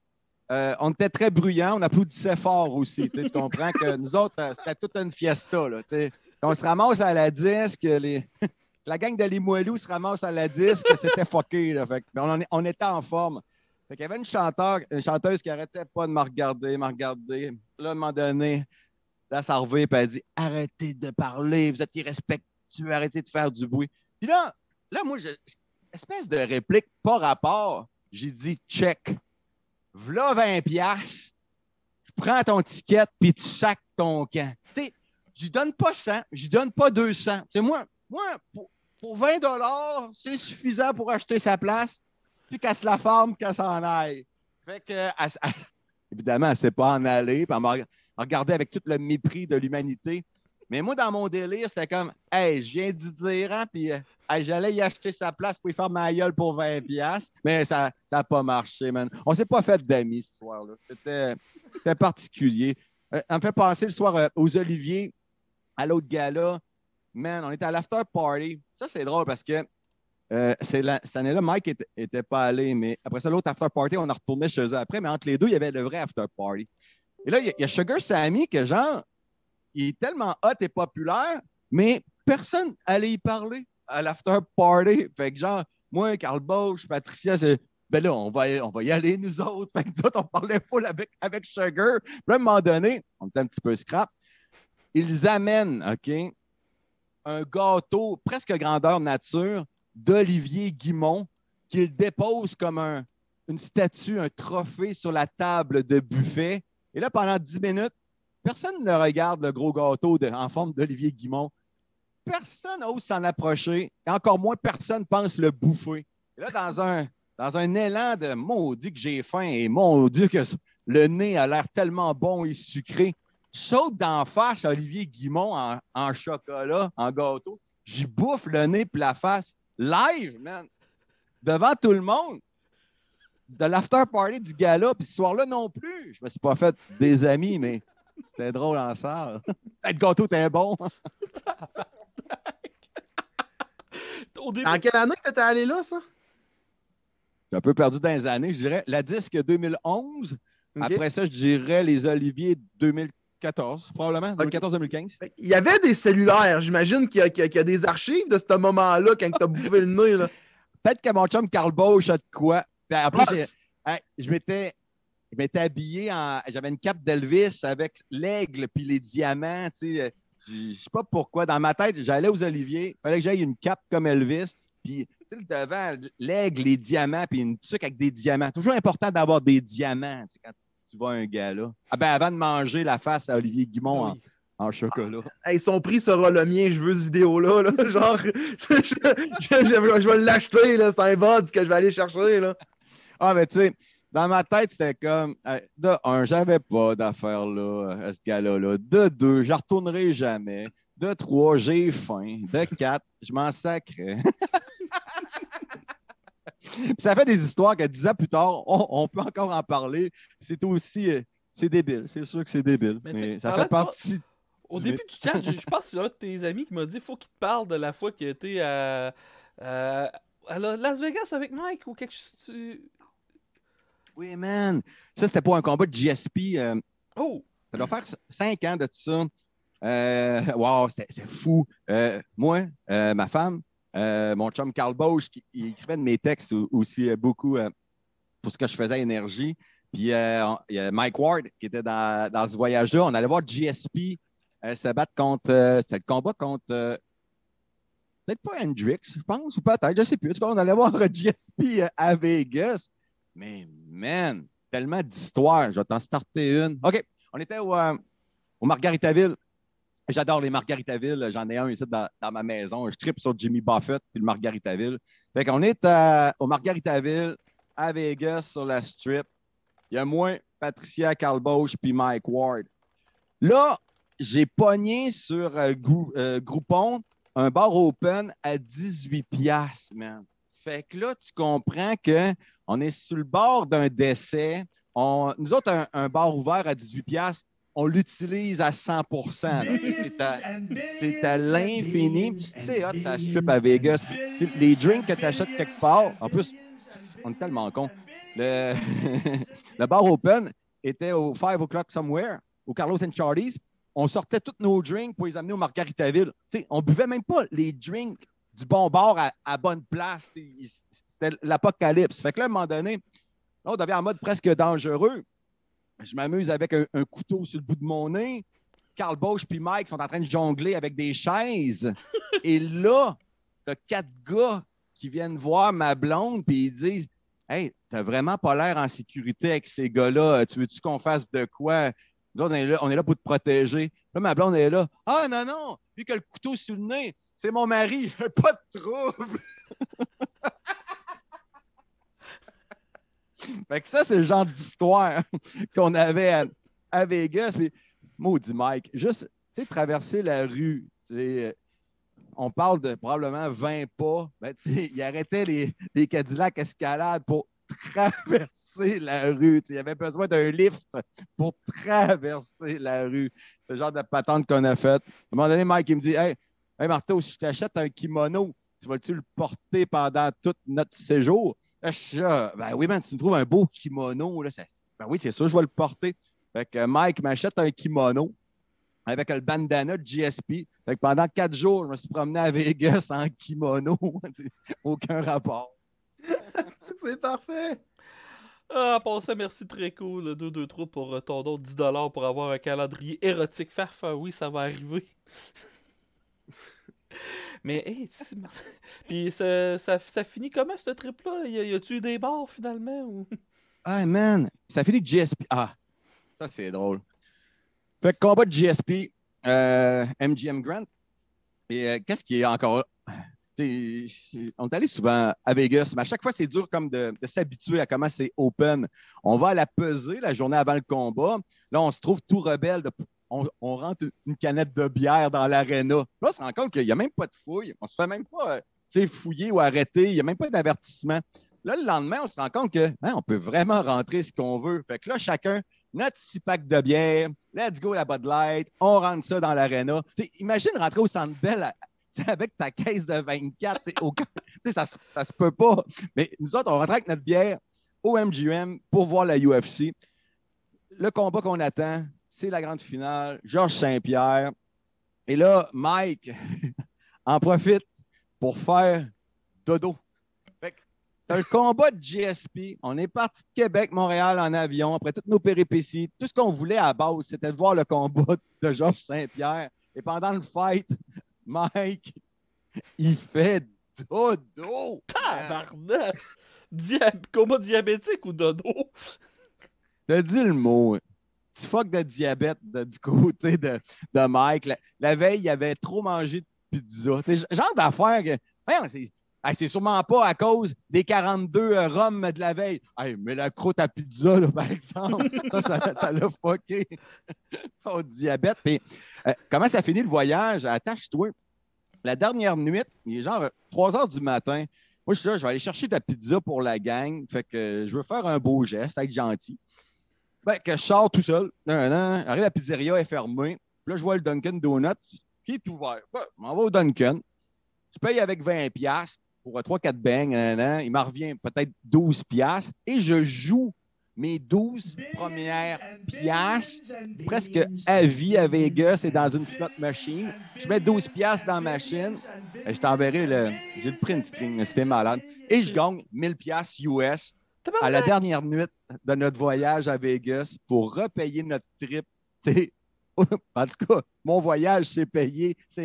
On était très bruyants, on applaudissait fort aussi. Tu comprends que nous autres, c'était toute une fiesta. Là, on se ramasse à la disque, la gang de Limoilou se ramasse à la disque, c'était fucké. Là, fait, on était en forme. Fait qu'il y avait une chanteuse qui n'arrêtait pas de me regarder. Là, à un moment donné, là, ça revient et elle dit « Arrêtez de parler, vous êtes irrespectueux, arrêtez de faire du bruit. » Puis là moi, espèce de réplique pas rapport, j'ai dit « Check. V'là 20$, je prends ton ticket puis tu sacs ton camp. » Tu sais, je donne pas 100, je donne pas 200. Tu sais, moi pour 20$, c'est suffisant pour acheter sa place, puis qu'elle se la forme, qu'elle s'en aille. Fait que, évidemment, elle ne s'est pas en aller, puis elle m'a regardé avec tout le mépris de l'humanité. Mais moi, dans mon délire, c'était comme, hey, je viens d'y dire, hein, puis j'allais y acheter sa place pour y faire ma gueule pour 20$, mais ça n'a pas marché, man. On s'est pas fait d'amis ce soir-là. C'était particulier. Ça me fait penser le soir aux Oliviers. à l'autre gala. Man, on était à l'after party. Ça, c'est drôle parce que cette année-là, Mike était pas allé, mais après ça, l'autre after party, on a retourné chez eux après, mais entre les deux, il y avait le vrai after party. Et là, il y a Sugar Sammy que, genre, il est tellement hot et populaire, mais personne allait y parler à l'after party. Fait que, genre, moi, Carl Bosch, Patricia, ben là, on va y aller, nous autres. Fait que, nous autres, on parlait full avec Sugar. Puis là, à un moment donné, on était un petit peu scrap. Ils amènent, OK, un gâteau presque grandeur nature d'Olivier Guimont qu'il dépose comme une statue, un trophée sur la table de buffet. Et là, pendant 10 minutes, personne ne regarde le gros gâteau en forme d'Olivier Guimont. Personne n'ose s'en approcher. Et encore moins, personne pense le bouffer. Et là, dans un élan de maudit que j'ai faim et mon Dieu que le nez a l'air tellement bon et sucré, je saute d'en face à Olivier Guimont en chocolat, en gâteau. J'y bouffe le nez et la face live, man. Devant tout le monde. De l'after party du gala. Puis ce soir-là non plus. Je me suis pas fait des amis, mais c'était drôle en salle. Le gâteau était bon. En quelle année que t'étais allé là, ça? J'ai un peu perdu dans les années. Je dirais la disque 2011. Okay. Après ça, je dirais les Oliviers 2014, probablement. 2014-2015. Il y avait des cellulaires. J'imagine qu'il y a des archives de ce moment-là quand tu as bouffé le nez. Là. Peut-être que mon chum Carl Bosch a de quoi. Puis après, je m'étais habillé j'avais une cape d'Elvis avec l'aigle puis les diamants. Tu sais, je sais pas pourquoi. Dans ma tête, j'allais aux Oliviers. Il fallait que j'aille une cape comme Elvis. Puis le devant, l'aigle, les diamants, puis une tuque avec des diamants. Toujours important d'avoir des diamants quand tu vas à un gala. Ah ben, avant de manger la face à Olivier Guimont en chocolat. Hey, son prix sera le mien. Je veux cette vidéo-là. Là. Genre, je vais l'acheter. C'est un VOD que je vais aller chercher. Là. Ah, mais tu sais, dans ma tête, c'était comme, de un, j'avais pas d'affaires là, à ce gala-là. De deux, je ne retournerai jamais. De trois, j'ai faim. De quatre, je m'en sacrais. Puis ça fait des histoires que 10 ans plus tard, on peut encore en parler. C'est aussi, c'est débile. C'est sûr que c'est débile. Mais ça fait partie. Au début du chat, je pense que c'est un de tes amis qui m'a dit faut qu'il te parle de la fois qu'il était à Las Vegas avec Mike ou quelque chose. Oui, man. Ça, c'était pas un combat de GSP. Ça doit faire 5 ans de tout ça. Wow, c'est fou. Moi, ma femme, mon chum Carl Bosch, il écrivait de mes textes aussi beaucoup pour ce que je faisais à Énergie. Puis il y a Mike Ward qui était dans ce voyage-là. On allait voir GSP se battre contre. C'était le combat contre. Peut-être pas Hendrix, je pense, ou peut-être, je ne sais plus. En tout cas, on allait voir GSP à Vegas. Mais, man, tellement d'histoires. Je vais t'en starter une. OK, on était au Margaritaville. J'adore les Margaritaville. J'en ai un ici dans ma maison. Je tripe sur Jimmy Buffett et le Margaritaville. Fait qu'on est au Margaritaville, à Vegas, sur la strip. Il y a moi, Patricia, Carl Bosch puis Mike Ward. Là, j'ai pogné sur Groupon un bar open à 18$, man. Fait que là, tu comprends qu'on est sur le bord d'un décès. Nous autres, un bar ouvert à 18$, on l'utilise à 100%. C'est à l'infini. C'est hot, ça strip à Vegas. T'sais, les drinks que tu achètes quelque part, en plus, on est tellement cons. Le bar open était au 5 o'clock somewhere, au Carlos & Charlie's. On sortait tous nos drinks pour les amener au Margaritaville. T'sais, on buvait même pas les drinks du bon bar à bonne place. C'était l'apocalypse. Fait que là, à un moment donné, là, on devient en mode presque dangereux. Je m'amuse avec un couteau sur le bout de mon nez. Carl Bosch et Mike sont en train de jongler avec des chaises. Et là, t'as 4 gars qui viennent voir ma blonde et ils disent « Hey, t'as vraiment pas l'air en sécurité avec ces gars-là. Tu veux-tu qu'on fasse de quoi? » Nous autres, on est là pour te protéger. Là, ma blonde est là. « Ah non, non! Lui qui a le couteau sur le nez, c'est mon mari. Pas de trouble! » Fait que ça, c'est le genre d'histoire qu'on avait à Vegas. Puis, maudit Mike, juste, tu sais, traverser la rue, tu sais, on parle de probablement 20 pas. Ben, tu sais, il arrêtait les Cadillac Escalade pour traverser la rue. Il y avait besoin d'un lift pour traverser la rue. C'est le genre de patente qu'on a faite. À un moment donné, Mike, il me dit Hey Marteau, si je t'achète un kimono, tu vas-tu le porter pendant tout notre séjour? Là, je suis là, ben oui, man, tu me trouves un beau kimono. Là, ben oui, c'est sûr, je vais le porter. Fait que Mike m'achète un kimono avec le bandana de GSP. Fait que pendant 4 jours, je me suis promené à Vegas en kimono. Aucun rapport. C'est parfait. Ah, pour ça, merci, très cool. 223 pour ton don de 10$ pour avoir un calendrier érotique. Farf, oui, ça va arriver. Mais, hey, puis ça finit comment, ce trip-là? Y a-tu eu des bars, finalement? Ou... Ah, man, ça finit GSP. Ah, ça, c'est drôle. Fait que combat de GSP, MGM Grant. Et qu'est-ce qui est encore là? On est allé souvent à Vegas, mais à chaque fois, c'est dur comme de s'habituer à comment c'est open. On va à la pesée la journée avant le combat. Là, on se trouve tout rebelle. On rentre une canette de bière dans l'aréna. Là, on se rend compte qu'il n'y a même pas de fouille. On se fait même pas fouiller ou arrêter. Il n'y a même pas d'avertissement. Là, le lendemain, on se rend compte qu'on peut vraiment rentrer ce qu'on veut. Fait que là, chacun, notre 6 packs de bière, let's go la Bud Light, on rentre ça dans l'aréna. Imagine rentrer au Centre Bell avec ta caisse de 24. Ça se peut pas. Mais nous autres, on rentre avec notre bière au MGM pour voir la UFC. Le combat qu'on attend, c'est la grande finale. Georges Saint-Pierre. Et là, Mike en profite pour faire dodo. Fait que t'as le combat de GSP. On est parti de Québec, Montréal en avion, après toutes nos péripéties. Tout ce qu'on voulait à la base, c'était de voir le combat de Georges Saint-Pierre. Et pendant le fight, Mike, il fait dodo. Tabarnak! Combat diabétique ou dodo? T'as dit le mot. Petit fuck de diabète du côté de Mike. La veille, il avait trop mangé de pizza. Genre d'affaire que. C'est sûrement pas à cause des 42 rhums de la veille. Hey, mais la croûte à pizza, là, par exemple, ça l'a fucké son diabète. Puis, comment ça finit le voyage? Attache-toi. La dernière nuit, il est genre 3 heures du matin. Moi, je suis là, je vais aller chercher de la pizza pour la gang. Fait que je veux faire un beau geste, être gentil. Fait que je sors tout seul. Arrive, la pizzeria est fermée. Puis là, je vois le Dunkin' Donuts qui est ouvert. Je m'en vais au Dunkin'. Je paye avec 20$ pour 3-4 bangs. Il m'en revient peut-être 12$. Et je joue mes 12 premières piastres presque à vie à Vegas et dans une slot machine. Je mets 12$ dans la machine. Et je t'enverrai j'ai le print screen, c'était malade. Et je gagne 1000$ US à la dernière nuit de notre voyage à Vegas pour repayer notre trip. En tout cas, mon voyage, c'est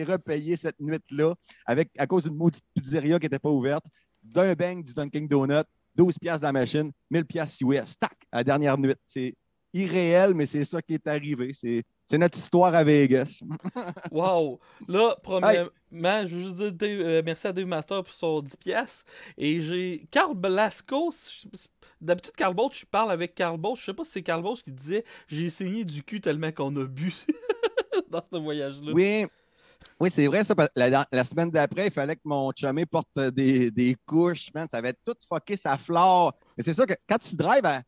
repayé cette nuit-là à cause d'une maudite pizzeria qui n'était pas ouverte, d'un bang du Dunkin' Donut, 12$ dans la machine, 1000$ US. Tac, à la dernière nuit. C'est irréel, mais c'est ça qui est arrivé. C'est notre histoire à Vegas. Wow! Là, premièrement, je veux juste dire merci à Dave Master pour son 10$. Et j'ai Carl Blasco. D'habitude, Carl Bolt, je parle avec Carl Bolt. Je sais pas si c'est Carl Bolt qui disait j'ai saigné du cul tellement qu'on a bu dans ce voyage-là. Oui, c'est vrai, ça. La semaine d'après, il fallait que mon chumé porte des couches. Man, ça avait tout fucké sa flore. Mais c'est ça que quand tu drives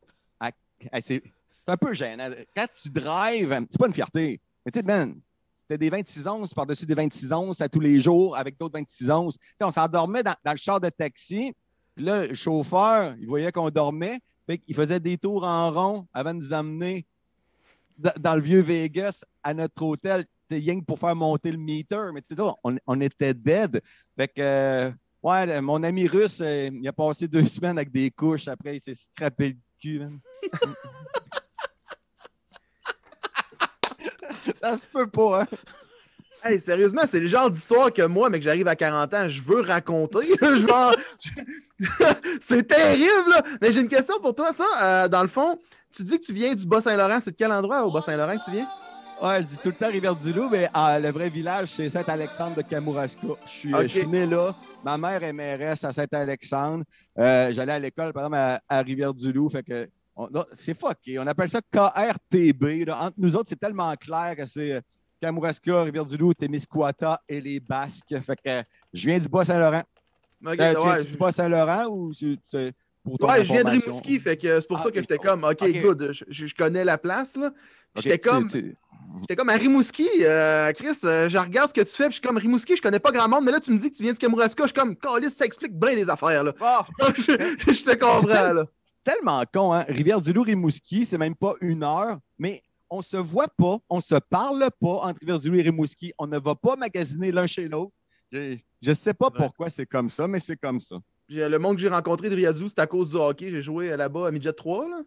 c'est un peu gênant. Quand tu drives, c'est pas une fierté. Mais tu sais, man, c'était des 26 onces par-dessus des 26 onces à tous les jours avec d'autres 26 onces. T'sais, on s'endormait dans le char de taxi. Puis là, le chauffeur, il voyait qu'on dormait. Fait qu'il faisait des tours en rond avant de nous amener dans le vieux Vegas à notre hôtel. Rien que pour faire monter le meter. Mais tu sais, on était dead. Fait que, mon ami russe, il a passé 2 semaines avec des couches. Après, il s'est scrappé le cul, man. Ça se peut pas, hein? Hey, sérieusement, c'est le genre d'histoire que moi, mais que j'arrive à 40 ans, je veux raconter. C'est terrible, là! Mais j'ai une question pour toi, ça. Dans le fond, tu dis que tu viens du Bas-Saint-Laurent. C'est de quel endroit au Bas-Saint-Laurent que tu viens? Ouais, je dis tout le temps Rivière-du-Loup, mais le vrai village, c'est Saint-Alexandre de Kamouraska. Je suis né là. Ma mère est mairesse à Saint-Alexandre. J'allais à l'école, par exemple, à Rivière-du-Loup. Fait que c'est fucké. On appelle ça KRTB. Là. Entre nous autres, c'est tellement clair que c'est Kamouraska, Rivière-du-Loup, Témiscouata et les Basques. Fait que je viens du Bas-Saint-Laurent. Okay, du Bas-Saint-Laurent ou pour ton Ouais, je viens de information. Rimouski, fait que c'est pour Ah, ça que ok. j'étais comme, OK, Ok. good, je connais la place, là. Ok, J'étais comme, j'étais comme à Rimouski, Chris, je regarde ce que tu fais, puis je suis comme Rimouski, je connais pas grand monde, mais là, tu me dis que tu viens du Kamouraska, je suis comme, Caliste, ça explique bien des affaires, là. Ah, Je te comprends, là. tellement con, hein? Rivière-du-Loup-Rimouski, c'est même pas 1 heure, mais on se voit pas, on se parle pas entre Rivière-du-Loup et Rimouski. On ne va pas magasiner l'un chez l'autre. Je sais pas pourquoi c'est comme ça, mais c'est comme ça. Le monde que j'ai rencontré de Riadou, c'est à cause du hockey. J'ai joué là-bas à Midget 3, là.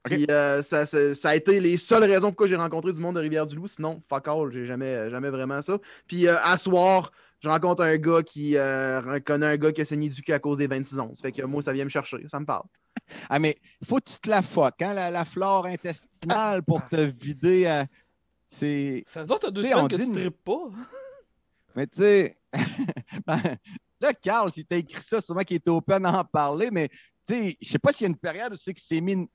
Ok. Puis ça a été les seules raisons pourquoi j'ai rencontré du monde de Rivière-du-Loup. Sinon, fuck all, j'ai jamais vraiment ça. Puis à soir, je rencontre un gars qui connaît un gars qui a saigné du cul à cause des 26 onces. Fait que moi, ça vient me chercher, ça me parle. Ah, mais faut que tu te la fuck, hein? La flore intestinale pour te vider. C'est. Ça doit être 2 Tu sais, semaines on que dit tu une- tripes pas. Mais tu sais, là, Carl, si t'as écrit ça, sûrement qu'il était open à en parler, mais tu sais, je sais pas s'il y a une période où c'est qu'il s'est mis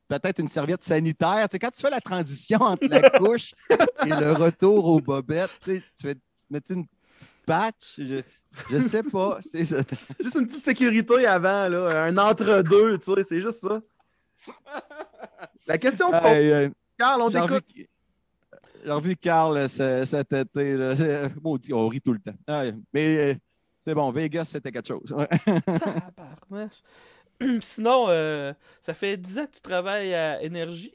peut-être une serviette sanitaire. Tu sais, quand tu fais la transition entre la couche et le retour aux bobettes, tu sais, tu mets une petite patch? Je sais pas. C'est ça. Juste une petite sécurité avant, là, un entre-deux, tu sais, c'est juste ça. La question, c'est Hey, Carl, on j'ai t'écoute. J'ai revu Carl cet été. Là. Maudit, on rit tout le temps. Mais c'est bon, Vegas, c'était quelque chose. Ouais. Tabarnache. Sinon, ça fait 10 ans que tu travailles à Énergie.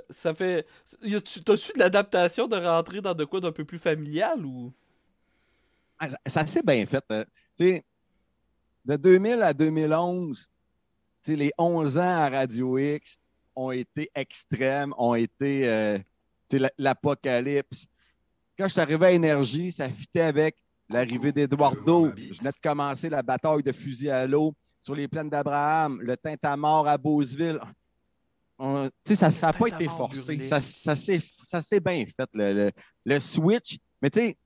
Ça fait. T'as-tu de l'adaptation de rentrer dans de quoi d'un peu plus familial ou. Ça s'est bien fait. Tu sais, de 2000 à 2011, tu sais, les 11 ans à Radio X ont été extrêmes, ont été tu sais, l'apocalypse. Quand je suis arrivé à Énergie, ça fitait avec l'arrivée d'Eduardo. Je venais de commencer la bataille de fusil à l'eau sur les plaines d'Abraham, le Tintamarre à Beauceville. Tu sais, ça n'a pas été Tintamarre forcé. brûlé. Ça s'est bien fait, le switch. Mais tu sais,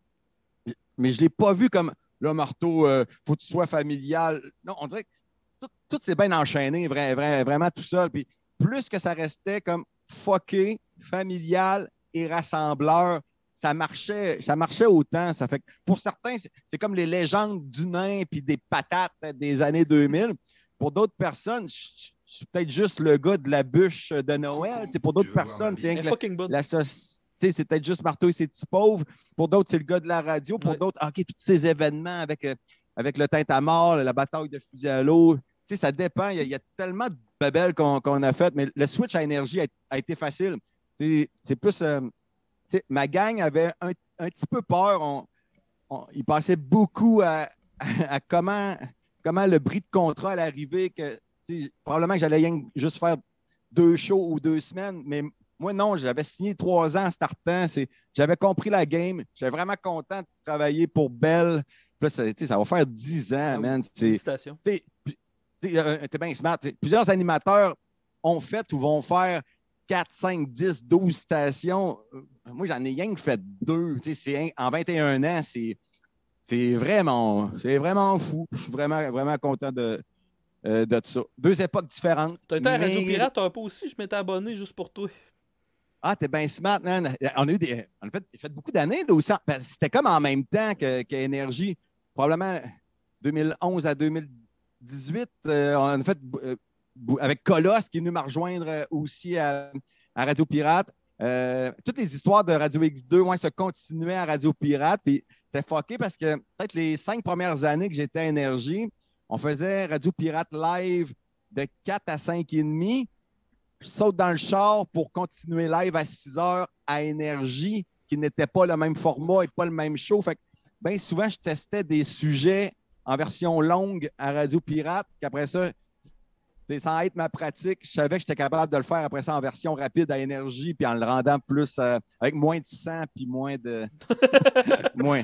mais je ne l'ai pas vu comme là, Marteau, faut que tu sois familial. Non, on dirait que tout s'est bien enchaîné, vraiment tout seul. Puis plus que ça restait comme fucké, familial et rassembleur, ça marchait autant. Ça fait que pour certains, c'est comme les légendes du nain puis des patates des années 2000. Pour d'autres personnes, je suis peut-être juste le gars de la bûche de Noël. Pour d'autres personnes, c'est Elle est fucking bonne. c'est peut-être juste Marteau et ses petits pauvres. Pour d'autres, c'est le gars de la radio. Pour Ouais. d'autres, OK, tous ces événements avec le Tintamarre, la bataille de fusil à l'eau, ça dépend. Il y a tellement de babelles qu'on a faites, mais le switch à Énergie a été facile. C'est plus... ma gang avait un petit peu peur. Ils passaient beaucoup à comment le bris de contrat allait arriver. Probablement que j'allais juste faire 2 shows ou 2 semaines, mais moi, non, j'avais signé 3 ans en startant. J'avais compris la game. J'étais vraiment content de travailler pour Bell. Puis là, ça va faire 10 ans, man. Félicitations. T'es bien smart. Plusieurs animateurs ont fait ou vont faire 4, 5, 10, 12 stations. Moi, j'en ai rien que fait 2. En 21 ans, c'est vraiment fou. Je suis vraiment content de ça. 2 époques différentes. T'as été à Radio mais- Pirate un peu aussi, je m'étais abonné juste pour toi. Ah, t'es bien smart, man. On a fait beaucoup d'années là aussi. C'était comme en même temps qu'Énergie. Probablement 2011 à 2018. On a fait avec Colosse qui est venu me rejoindre aussi à Radio Pirate. Toutes les histoires de Radio X2 se continuaient à Radio Pirate. Puis c'était fucké parce que peut-être les 5 premières années que j'étais à Énergie, on faisait Radio Pirate live de 4 à 5 et demi. Je saute dans le char pour continuer live à 6 heures à Énergie, qui n'était pas le même format et pas le même show. Fait que bien souvent, je testais des sujets en version longue à Radio Pirate, qu'après ça, sans être ma pratique, je savais que j'étais capable de le faire après ça en version rapide à Énergie, puis en le rendant plus avec moins de sang, puis moins de... moins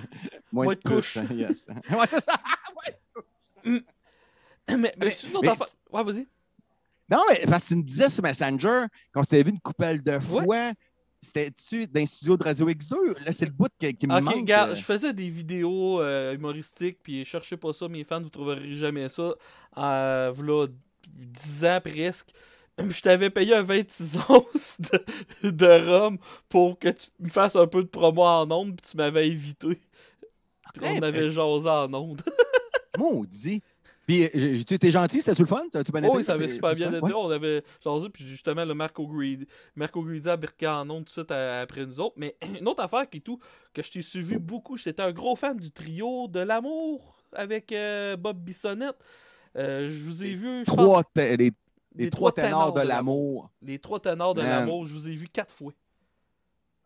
Moins de couches. Yes. Ouais, c'est ça. Mais Mais- c'est une autre affaire. Ouais, vas-y. Non, mais parce que tu me disais sur Messenger, qu'on s'était vu une coupelle de fois, c'était-tu dans les studios de Radio X2? Là, c'est le bout qui me Ok, manque. regarde, je faisais des vidéos humoristiques, puis cherchez pas ça, mes fans, vous trouverez jamais ça. V'là 10 ans presque. Je t'avais payé un 26 onces de rhum pour que tu me fasses un peu de promo en ondes, puis tu m'avais évité. Puis on avait jasé en ondes. Maudit. Puis, tu étais gentil, c'était-tu le fun? T'as-tu bien Oh, été? oui, ça avait super bien été. Ouais. On avait jasé, puis justement, le Marco Greedy a birqué en ondes tout de suite après nous autres. Mais une autre affaire qui est tout, que je t'ai suivi beaucoup, j'étais un gros fan du trio de l'amour avec Bob Bissonnette. Je vous ai vu, je pense, Les trois ténors de l'amour. Les trois ténors de Man. l'amour, je vous ai vu 4 fois.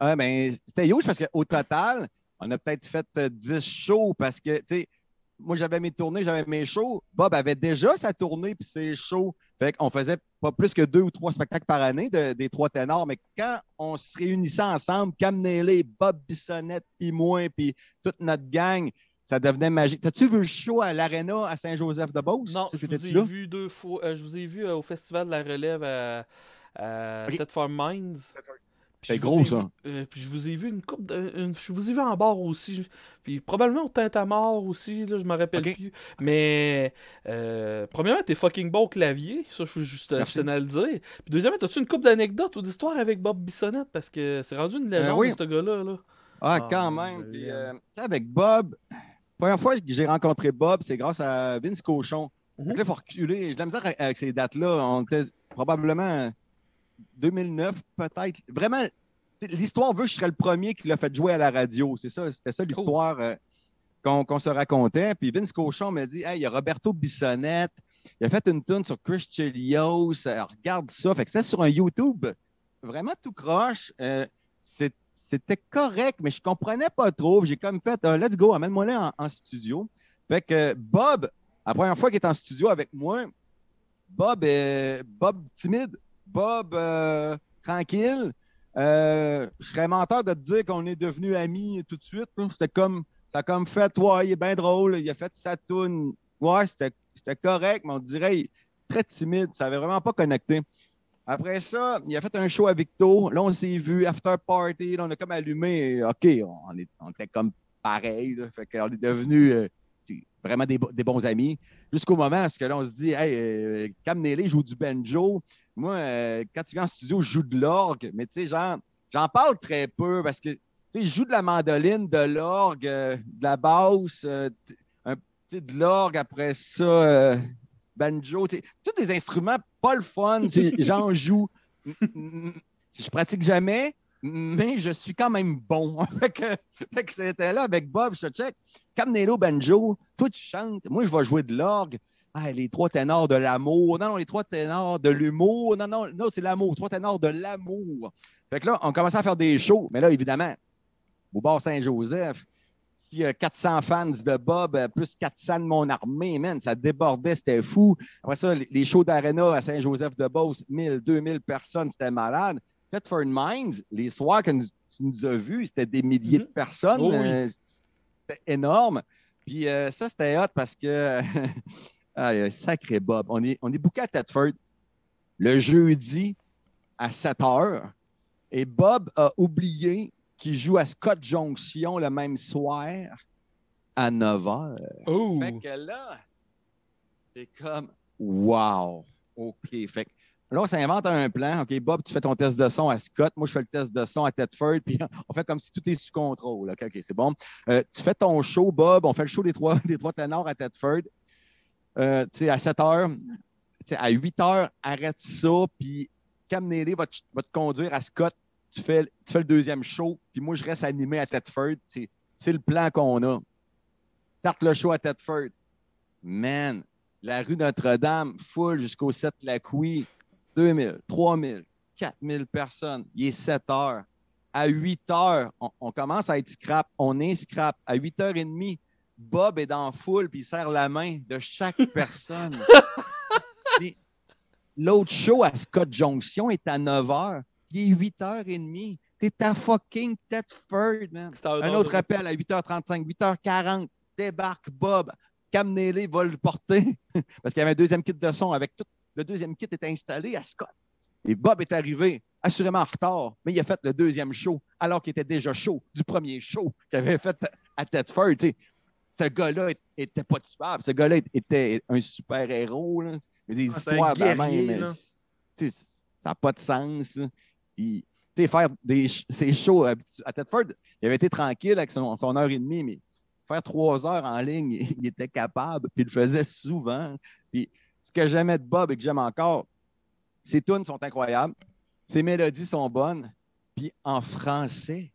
Ah, ben, c'était huge parce qu'au total, on a peut-être fait 10 shows parce que, tu sais, moi, j'avais mes tournées, j'avais mes shows. Bob avait déjà sa tournée puis ses shows. Fait qu'on faisait pas plus que 2 ou 3 spectacles par année des trois ténors. Mais quand on se réunissait ensemble, Cam Neely, Bob Bissonnette, puis moi, puis toute notre gang, ça devenait magique. T'as-tu vu le show à l'Arena à Saint-Joseph-de-Beauce? Non, Ça, je vous ai t'étais-tu là? vu 2 fois. Je vous ai vu au Festival de la Relève à Ok. Thetford Mines. Puis C'est je vous gros, ai ça. puis je vous ai vu une coupe je vous ai vu en bar aussi. Puis probablement au Tintamarre aussi, là, je me rappelle Ok. plus. Mais premièrement, t'es fucking bon au clavier. Ça, je Merci. tenais à le dire. Puis deuxièmement, t'as-tu une coupe d'anecdotes ou d'histoires avec Bob Bissonnette? Parce que c'est rendu une légende, oui. ce gars-là. Là. Ah, Ah, quand je même. Puis, l'aime. tu sais, avec Bob, la première fois que j'ai rencontré Bob, c'est grâce à Vince Cochon. Mhm. Donc là, il faut reculer. J'ai de la misère avec ces dates-là. On était probablement 2009, peut-être. Vraiment, tu sais, l'histoire veut que je serais le premier qui l'a fait jouer à la radio. C'était ça l'histoire qu'on se racontait. Puis Vince Cochon m'a dit, hey, il y a Roberto Bissonnette. Il a fait une tune sur Chris Chelios. Regarde ça. Fait que c'était sur un YouTube vraiment tout croche. C'était correct, mais je comprenais pas trop. J'ai comme fait, let's go, amène-moi là en studio. Fait que Bob, la première fois qu'il est en studio avec moi, Bob timide, Bob tranquille. Je serais menteur de te dire qu'on est devenus amis tout de suite. Là. Ça a comme fait, ouais, il est bien drôle, il a fait sa toune. Ouais, c'était correct, mais on dirait il est très timide, ça avait vraiment pas connecté. Après ça, il a fait un show à Victo. Là, on s'est vu, after party. Là, on a comme allumé. OK, on était comme pareil. Là. Fait qu'on est devenus vraiment des bons amis. Jusqu'au moment où là, on se dit, hey, Cam Neely joue du banjo. Moi, quand tu viens en studio, je joue de l'orgue. Mais tu sais, j'en parle très peu parce que tu sais, je joue de la mandoline, de l'orgue, de la basse, de l'orgue après ça. Banjo, tous des instruments pas le fun, j'en joue. Je pratique jamais, mais je suis quand même bon. fait que c'était là avec Bob, je te check. Cam Neely banjo, toi tu chantes, moi je vais jouer de l'orgue. Ah, les trois ténors de l'amour. Non, les trois ténors de l'humour. Non, c'est l'amour. Trois ténors de l'amour. Fait que là, on commençait à faire des shows. Mais là, évidemment, au bar Saint-Joseph, s'il y a 400 fans de Bob, plus 400 de mon armée, man, ça débordait, c'était fou. Après ça, les shows d'Arena à Saint-Joseph-de-Beauce, 1000, 2000 personnes, c'était malade. Thetford Mines, les soirs que tu nous as vus, c'était des milliers de personnes. Oh oui. C'était énorme. Puis ça, c'était hot parce que... sacré Bob. On est booké à Thetford le jeudi à 7 h. Et Bob a oublié qu'il joue à Scott Junction le même soir à 9 h. Oh. Fait que là, c'est comme wow. OK. Fait que là, on s'invente un plan. OK, Bob, tu fais ton test de son à Scott. Moi, je fais le test de son à Thetford. Puis on fait comme si tout est sous contrôle. OK, c'est bon. Tu fais ton show, Bob. On fait le show des trois ténors à Thetford. À 7 h. À 8 h, arrête ça. Puis Cam Neely va te conduire à Scott. Tu fais le deuxième show, puis moi, je reste animé à Thetford. C'est le plan qu'on a. Starte le show à Thetford. Man, la rue Notre-Dame, full jusqu'au 7 Lacouille. 2000, 3000, 4000 personnes. Il est 7 h. À 8 h, on commence à être scrap. On est scrap. À 8 h 30, Bob est dans la foule, puis il serre la main de chaque personne. Puis, l'autre show à Scott Junction est à 9 h. Il est 8 h 30. T'es à fucking Thetford, man. Un autre appel à 8 h 35, 8 h 40. Débarque Bob. Cam Neely va le porter parce qu'il y avait un deuxième kit de son avec tout. Le deuxième kit était installé à Scott. Et Bob est arrivé, assurément en retard, mais il a fait le deuxième show alors qu'il était déjà chaud du premier show qu'il avait fait à Thetford. Ce gars-là était pas tuable. Ce gars-là était un super-héros. Là. Il y a des histoires de la même. Ça n'a pas de sens. Puis, faire ces shows à Thetford, il avait été tranquille avec son 1 h 30, mais faire 3 heures en ligne, il était capable, puis il le faisait souvent. Puis ce que j'aimais de Bob et que j'aime encore, ses tunes sont incroyables, ses mélodies sont bonnes, puis en français,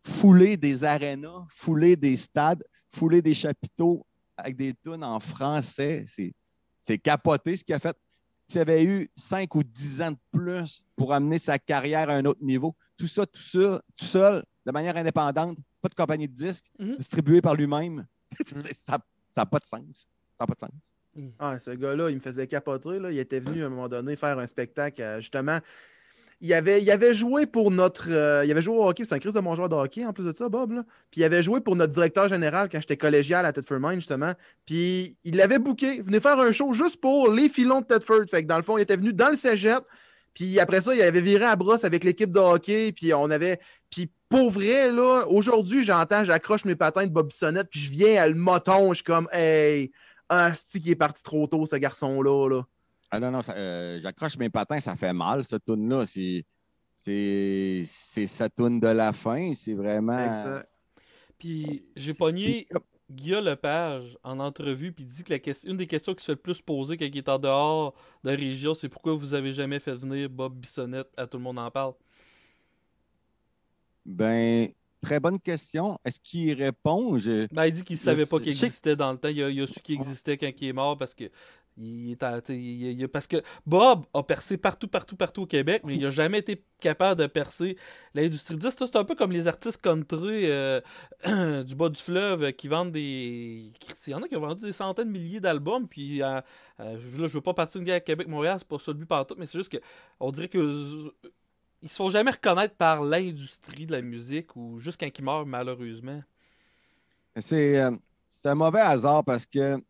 fouler des arénas, fouler des stades, fouler des chapiteaux avec des tunes en français, c'est capoté ce qu'il a fait. S'il avait eu 5 ou 10 ans de plus pour amener sa carrière à un autre niveau, tout ça, tout seul, de manière indépendante, pas de compagnie de disques, distribué par lui-même, ça n'a pas de sens. Ça n'a pas de sens. Ah, ce gars-là, il me faisait capoter. Là. Il était venu à un moment donné faire un spectacle, justement. Il avait joué pour notre. Il avait joué au hockey, c'est un Christ de mon joueur de hockey en plus de ça, Bob. Là. Puis il avait joué pour notre directeur général quand j'étais collégial à Thetford Mines, justement. Puis il l'avait booké. Il venait faire un show juste pour les filons de Thetford. Fait que dans le fond, il était venu dans le cégep. Puis après ça, il avait viré à brosse avec l'équipe de hockey. Puis on avait. Puis pour vrai, là, aujourd'hui, j'accroche mes patins de Bob Bissonnette. Puis je viens à le moton. Je suis comme, hey, un stick qui est parti trop tôt, ce garçon-là. Là. Ah non, j'accroche mes patins, ça fait mal, cette toune-là. C'est sa toune de la fin. C'est vraiment. Exact. Puis j'ai pogné Guillaume Lepage en entrevue, puis il dit que une des questions qui se fait le plus poser quand il est en dehors de la région, c'est pourquoi vous avez jamais fait venir Bob Bissonnette à Tout le monde en parle. Ben, très bonne question. Est-ce qu'il répond? Ben, il dit qu'il ne savait pas qu'il existait dans le temps. Il a su qu'il existait quand il est mort parce que parce que Bob a percé partout au Québec, mais il n'a jamais été capable de percer l'industrie du disque. C'est un peu comme les artistes country du bas du fleuve qui vendent des... Il y en a qui ont vendu des centaines de milliers d'albums, puis là, je veux pas partir d'une guerre à Québec-Montréal, c'est pas ça le but partout, mais c'est juste que on dirait que ils se font jamais reconnaître par l'industrie de la musique ou juste quand ils meurent, malheureusement. C'est un mauvais hasard parce que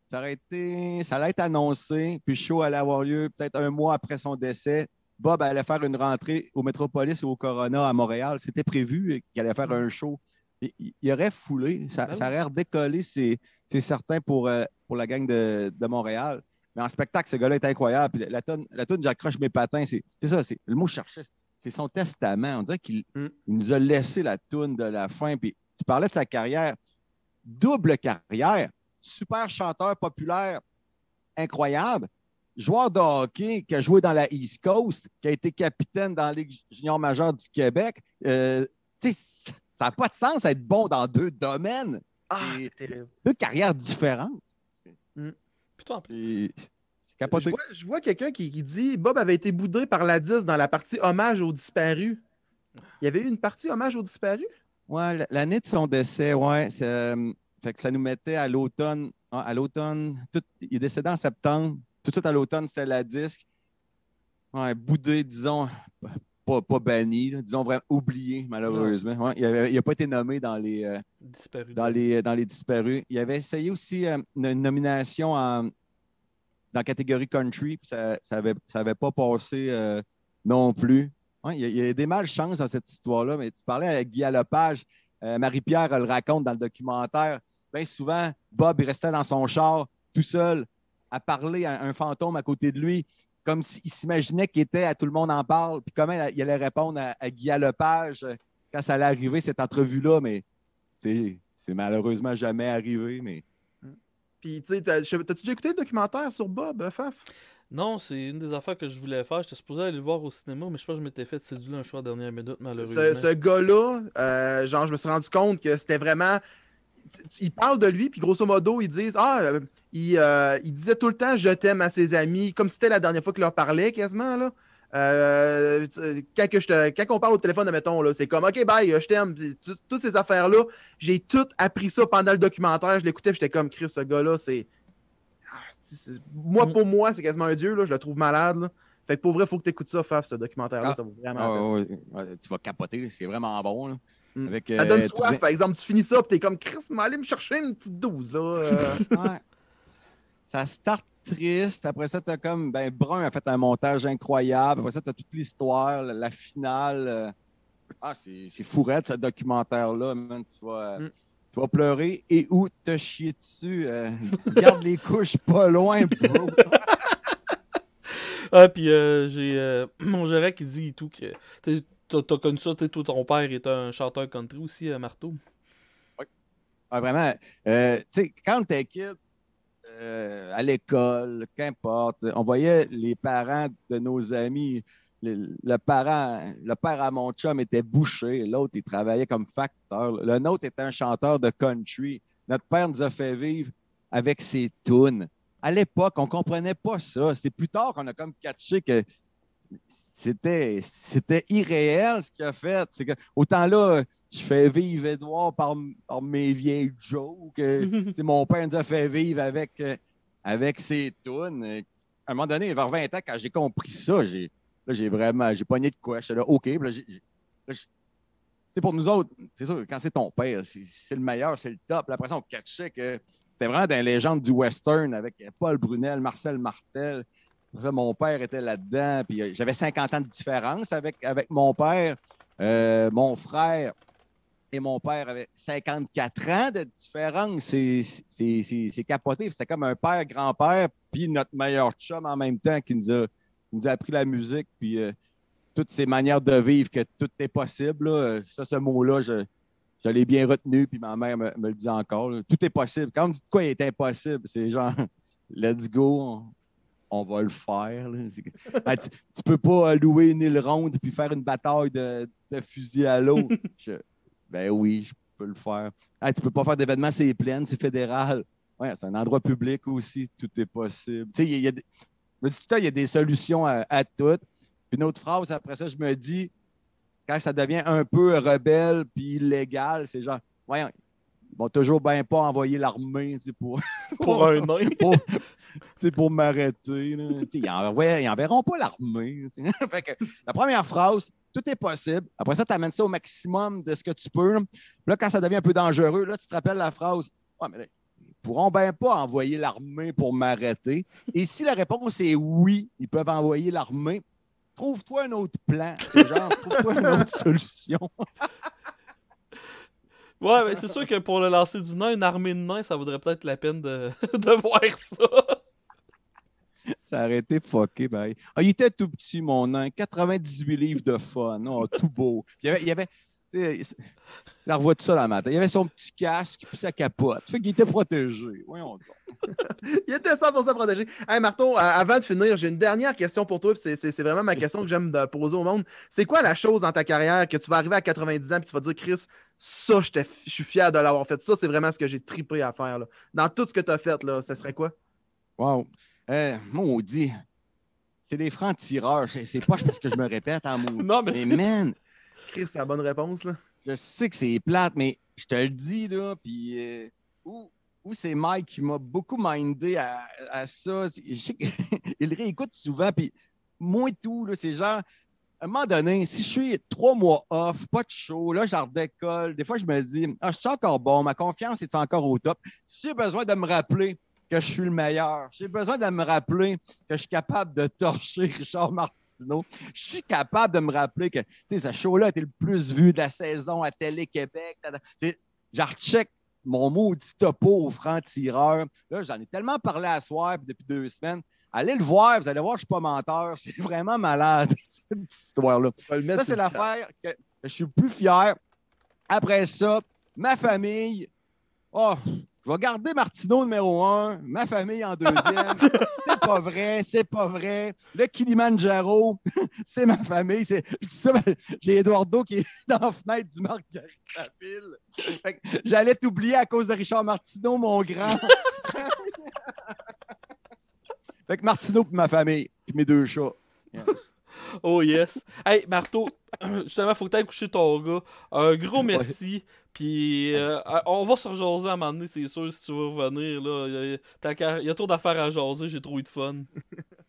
ça allait être annoncé, puis le show allait avoir lieu peut-être un mois après son décès. Bob allait faire une rentrée au Métropolis ou au Corona à Montréal. C'était prévu qu'il allait faire un show. Il aurait foulé. Ça aurait redécollé, c'est certain, pour la gang de Montréal. Mais en spectacle, ce gars-là est incroyable. Puis la toune J'accroche mes patins, c'est ça. Le mot que je cherchais, c'est son testament. On dirait qu'il nous a laissé la toune de la fin. Puis tu parlais de sa carrière. Double carrière. Super chanteur populaire, incroyable. Joueur de hockey qui a joué dans la East Coast, qui a été capitaine dans la Ligue junior majeure du Québec. Ça n'a pas de sens d'être bon dans 2 domaines. C'est terrible. 2 carrières différentes. Putain, c'est capoté. Je vois quelqu'un qui dit Bob avait été boudé par la 10 dans la partie hommage aux disparus. Il y avait eu une partie hommage aux disparus? Ouais, l'année de son décès, ouais. Fait que ça nous mettait à l'automne. Il est décédé en septembre. Tout de suite à l'automne, c'était la disque. Ouais, boudé, disons, pas banni, là, disons vraiment oublié, malheureusement. Ouais, il n'a pas été nommé dans les disparus. Il avait essayé aussi une nomination dans la catégorie country, puis ça n'avait pas passé non plus. Ouais, il y a des malchances dans cette histoire-là, mais tu parlais avec Guy Lepage, Marie-Pierre le raconte dans le documentaire. Bien souvent, Bob il restait dans son char tout seul à parler à un fantôme à côté de lui, comme s'il s'imaginait qu'il était à Tout le monde en parle, puis comment il allait répondre à Guy Lepage quand ça allait arriver, cette entrevue-là, mais c'est malheureusement jamais arrivé. Mais... Puis, tu sais, t'as-tu déjà écouté le documentaire sur Bob, Faf? Non, c'est une des affaires que je voulais faire. J'étais supposé aller le voir au cinéma, mais je pense que je m'étais fait séduire un choix à dernière minute, malheureusement. Ce gars-là, je me suis rendu compte que c'était vraiment... Il parle de lui, puis grosso modo, ils disent il disait tout le temps « je t'aime » à ses amis, comme si c'était la dernière fois qu'il leur parlait, quasiment, là. Quand on parle au téléphone, admettons, là, c'est comme « OK, bye, je t'aime ». Toutes ces affaires-là, j'ai tout appris ça pendant le documentaire. Je l'écoutais, j'étais comme « Chris, ce gars-là, c'est... » Pour moi, c'est quasiment un dieu, là, je le trouve malade, là. Fait que pour vrai, il faut que tu écoutes ça, Faf, ce documentaire-là, ça vaut vraiment la peine. Tu vas capoter, c'est vraiment bon, là. Avec, ça donne soif, par exemple, tu finis ça et t'es comme Chris, m'allez me chercher une petite dose là. Ouais. Ça start triste, après ça t'as comme Brun a fait un montage incroyable, après ça t'as toute l'histoire, la finale. C'est fourette ce documentaire-là, man. Tu vas pleurer et où te chier dessus. Garde les couches pas loin, bro. Puis j'ai mon gérant qui dit et tout que t'as connu ça, tu sais, toi, ton père est un chanteur country aussi, Marteau. Oui. Ah, vraiment. Tu sais, quand t'es kid, à l'école, qu'importe, on voyait les parents de nos amis. Le père à mon chum était boucher, l'autre, il travaillait comme facteur. Le nôtre était un chanteur de country. Notre père nous a fait vivre avec ses tunes. À l'époque, on ne comprenait pas ça. C'est plus tard qu'on a comme catché que c'était irréel ce qu'il a fait. C'est que, autant là, je fais vivre Édouard par mes vieilles jokes. Mon père nous a fait vivre avec ses tunes. À un moment donné, vers 20 ans, quand j'ai compris ça, j'ai pogné de quoi. J'étais là, OK. Pour nous autres, c'est sûr, quand c'est ton père, c'est le meilleur, c'est le top. Là, après ça, on catchait que c'était vraiment dans les légendes du western avec Paul Brunel, Marcel Martel. Après ça, mon père était là-dedans. Puis j'avais 50 ans de différence avec mon père. Mon frère et mon père avaient 54 ans de différence. C'est capoté. C'était comme un père, grand-père, puis notre meilleur chum en même temps qui nous a appris la musique, puis toutes ces manières de vivre, que tout est possible. Là. Ça, ce mot-là, je l'ai bien retenu, puis ma mère me le dit encore. Là. Tout est possible. Quand on dit de quoi il est impossible, c'est genre, let's go, on va le faire. Là. Tu peux pas louer une île ronde puis faire une bataille de fusil à l'eau. Ben oui, je peux le faire. Tu peux pas faire d'événements, c'est plaine, c'est fédéral. Ouais, c'est un endroit public aussi, tout est possible. Tu sais, je me dis tout le temps, il y a des solutions à tout. Puis une autre phrase, après ça, je me dis, quand ça devient un peu rebelle puis illégal, c'est genre, voyons, ils vont toujours bien pas envoyer l'armée pour un nain. pour m'arrêter. Ils n'enverront pas l'armée. Fait que la première phrase, tout est possible. Après ça, tu amènes ça au maximum de ce que tu peux. Puis là, quand ça devient un peu dangereux, là, tu te rappelles la phrase, mais là, ils pourront bien pas envoyer l'armée pour m'arrêter. Et si la réponse est oui, ils peuvent envoyer l'armée, trouve-toi un autre plan. Trouve-toi une autre solution. Ouais, mais c'est sûr que pour le lancer du nain, une armée de nains, ça vaudrait peut-être la peine de voir ça. Ça aurait été fucké, ben. Il était tout petit, mon nain. 98 livres de fun. Oh, tout beau. Puis il y avait la revoit tout ça dans ma tête. Il avait son petit casque puis sa capote. Fait qu'il était protégé. Voyons donc. Il était 100% protégé. Hey, Marteau, avant de finir, j'ai une dernière question pour toi. C'est vraiment ma question que j'aime de poser au monde. C'est quoi la chose dans ta carrière que tu vas arriver à 90 ans et tu vas dire, Chris, ça, je suis fier de l'avoir fait. Ça, c'est vraiment ce que j'ai trippé à faire. Là. Dans tout ce que tu as fait, là, ce serait quoi? Wow. Maudit. C'est des francs-tireurs. C'est pas parce que je me répète en maudit. Non, mais man, Chris, c'est la bonne réponse. Là. Je sais que c'est plate, mais je te le dis, là, puis où c'est Mike qui m'a beaucoup mindé à ça. Je sais qu'il le réécoute souvent, puis moi et tout, là, c'est genre, à un moment donné, si je suis 3 mois off, pas de show, là, je redécolle, des fois, je me dis, je suis encore bon, ma confiance est encore au top. Si j'ai besoin de me rappeler que je suis le meilleur, j'ai besoin de me rappeler que je suis capable de torcher Richard Martineau, je suis capable de me rappeler que, ce show-là a été le plus vu de la saison à Télé-Québec. J'en recheck mon maudit topo au franc-tireur. Là, j'en ai tellement parlé à soir depuis 2 semaines. Allez le voir, vous allez voir que je ne suis pas menteur. C'est vraiment malade, cette histoire-là. Ça, c'est l'affaire que je suis le plus fier. Après ça, ma famille. Oh, je vais garder Martineau numéro 1, ma famille en 2e. C'est pas vrai. Le Kilimanjaro, c'est ma famille. J'ai Eduardo qui est dans la fenêtre du Margaritaville. J'allais t'oublier à cause de Richard Martineau, mon grand. Fait que Martineau puis ma famille, puis mes 2 chats. Yes. Oh yes. Hey, Marteau, justement, faut que tu ailles coucher ton gars. Un gros merci. Puis on va se rejaser à un moment donné, c'est sûr, si tu veux revenir. Il y a trop d'affaires à jaser, j'ai trop eu de fun.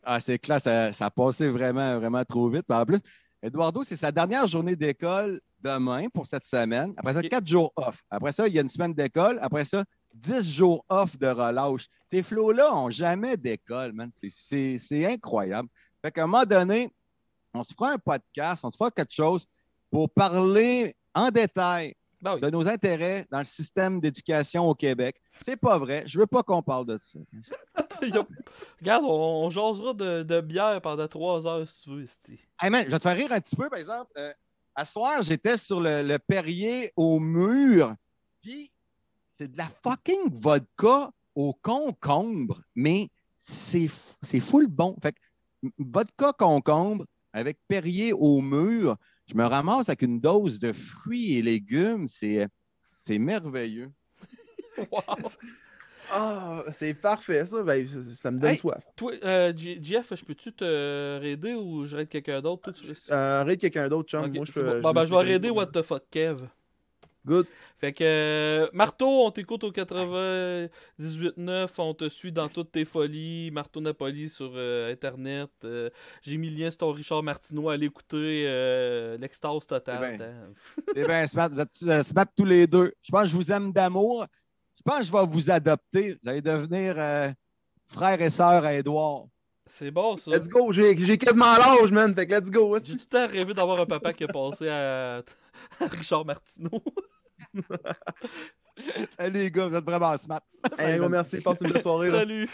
Ah, c'est clair, ça a passé vraiment, vraiment trop vite. Puis en plus, Eduardo, c'est sa dernière journée d'école demain pour cette semaine. Après ça, 4 jours off. Après ça, il y a une semaine d'école. Après ça, 10 jours off de relâche. Ces flots-là n'ont jamais d'école, man. C'est incroyable. Fait qu'à un moment donné, on se fera un podcast, on se fera quelque chose pour parler en détail de nos intérêts dans le système d'éducation au Québec. C'est pas vrai. Je veux pas qu'on parle de ça. Regarde, on jasera de bière pendant 3 heures si tu veux, Esti. Hey man, je vais te faire rire un petit peu, par exemple. À soir, j'étais sur le Perrier au mur, puis c'est de la fucking vodka au concombre, mais c'est full bon. Fait que vodka concombre avec Perrier au mur, je me ramasse avec une dose de fruits et légumes, c'est merveilleux. Wow. Ah, c'est parfait, ça. Ben, ça me donne Hey, soif. Toi, Jeff, je peux-tu te raider ou je raide quelqu'un d'autre? Toi, tu restes... Raid quelqu'un d'autre, chum. Ok, Moi, je c'est peux. bon. Ben, je vais raider moi. What the fuck, Kev. Good. Fait que, Marteau, on t'écoute au 98.9, on te suit dans toutes tes folies, Marteau Napoli sur Internet. J'ai mis le lien sur ton Richard Martineau, allez écouter l'extase totale. Eh bien, se battre tous les deux. Je pense que je vous aime d'amour. Je pense que je vais vous adopter. Vous allez devenir frère et sœur à Édouard. C'est bon, ça. Let's go. J'ai quasiment l'âge, man. Fait que let's go. J'ai tout le temps rêvé d'avoir un papa qui a passé à Richard Martineau. Salut les gars, vous êtes vraiment smart. Hey, gros, merci. Passe une belle soirée. Là. Salut!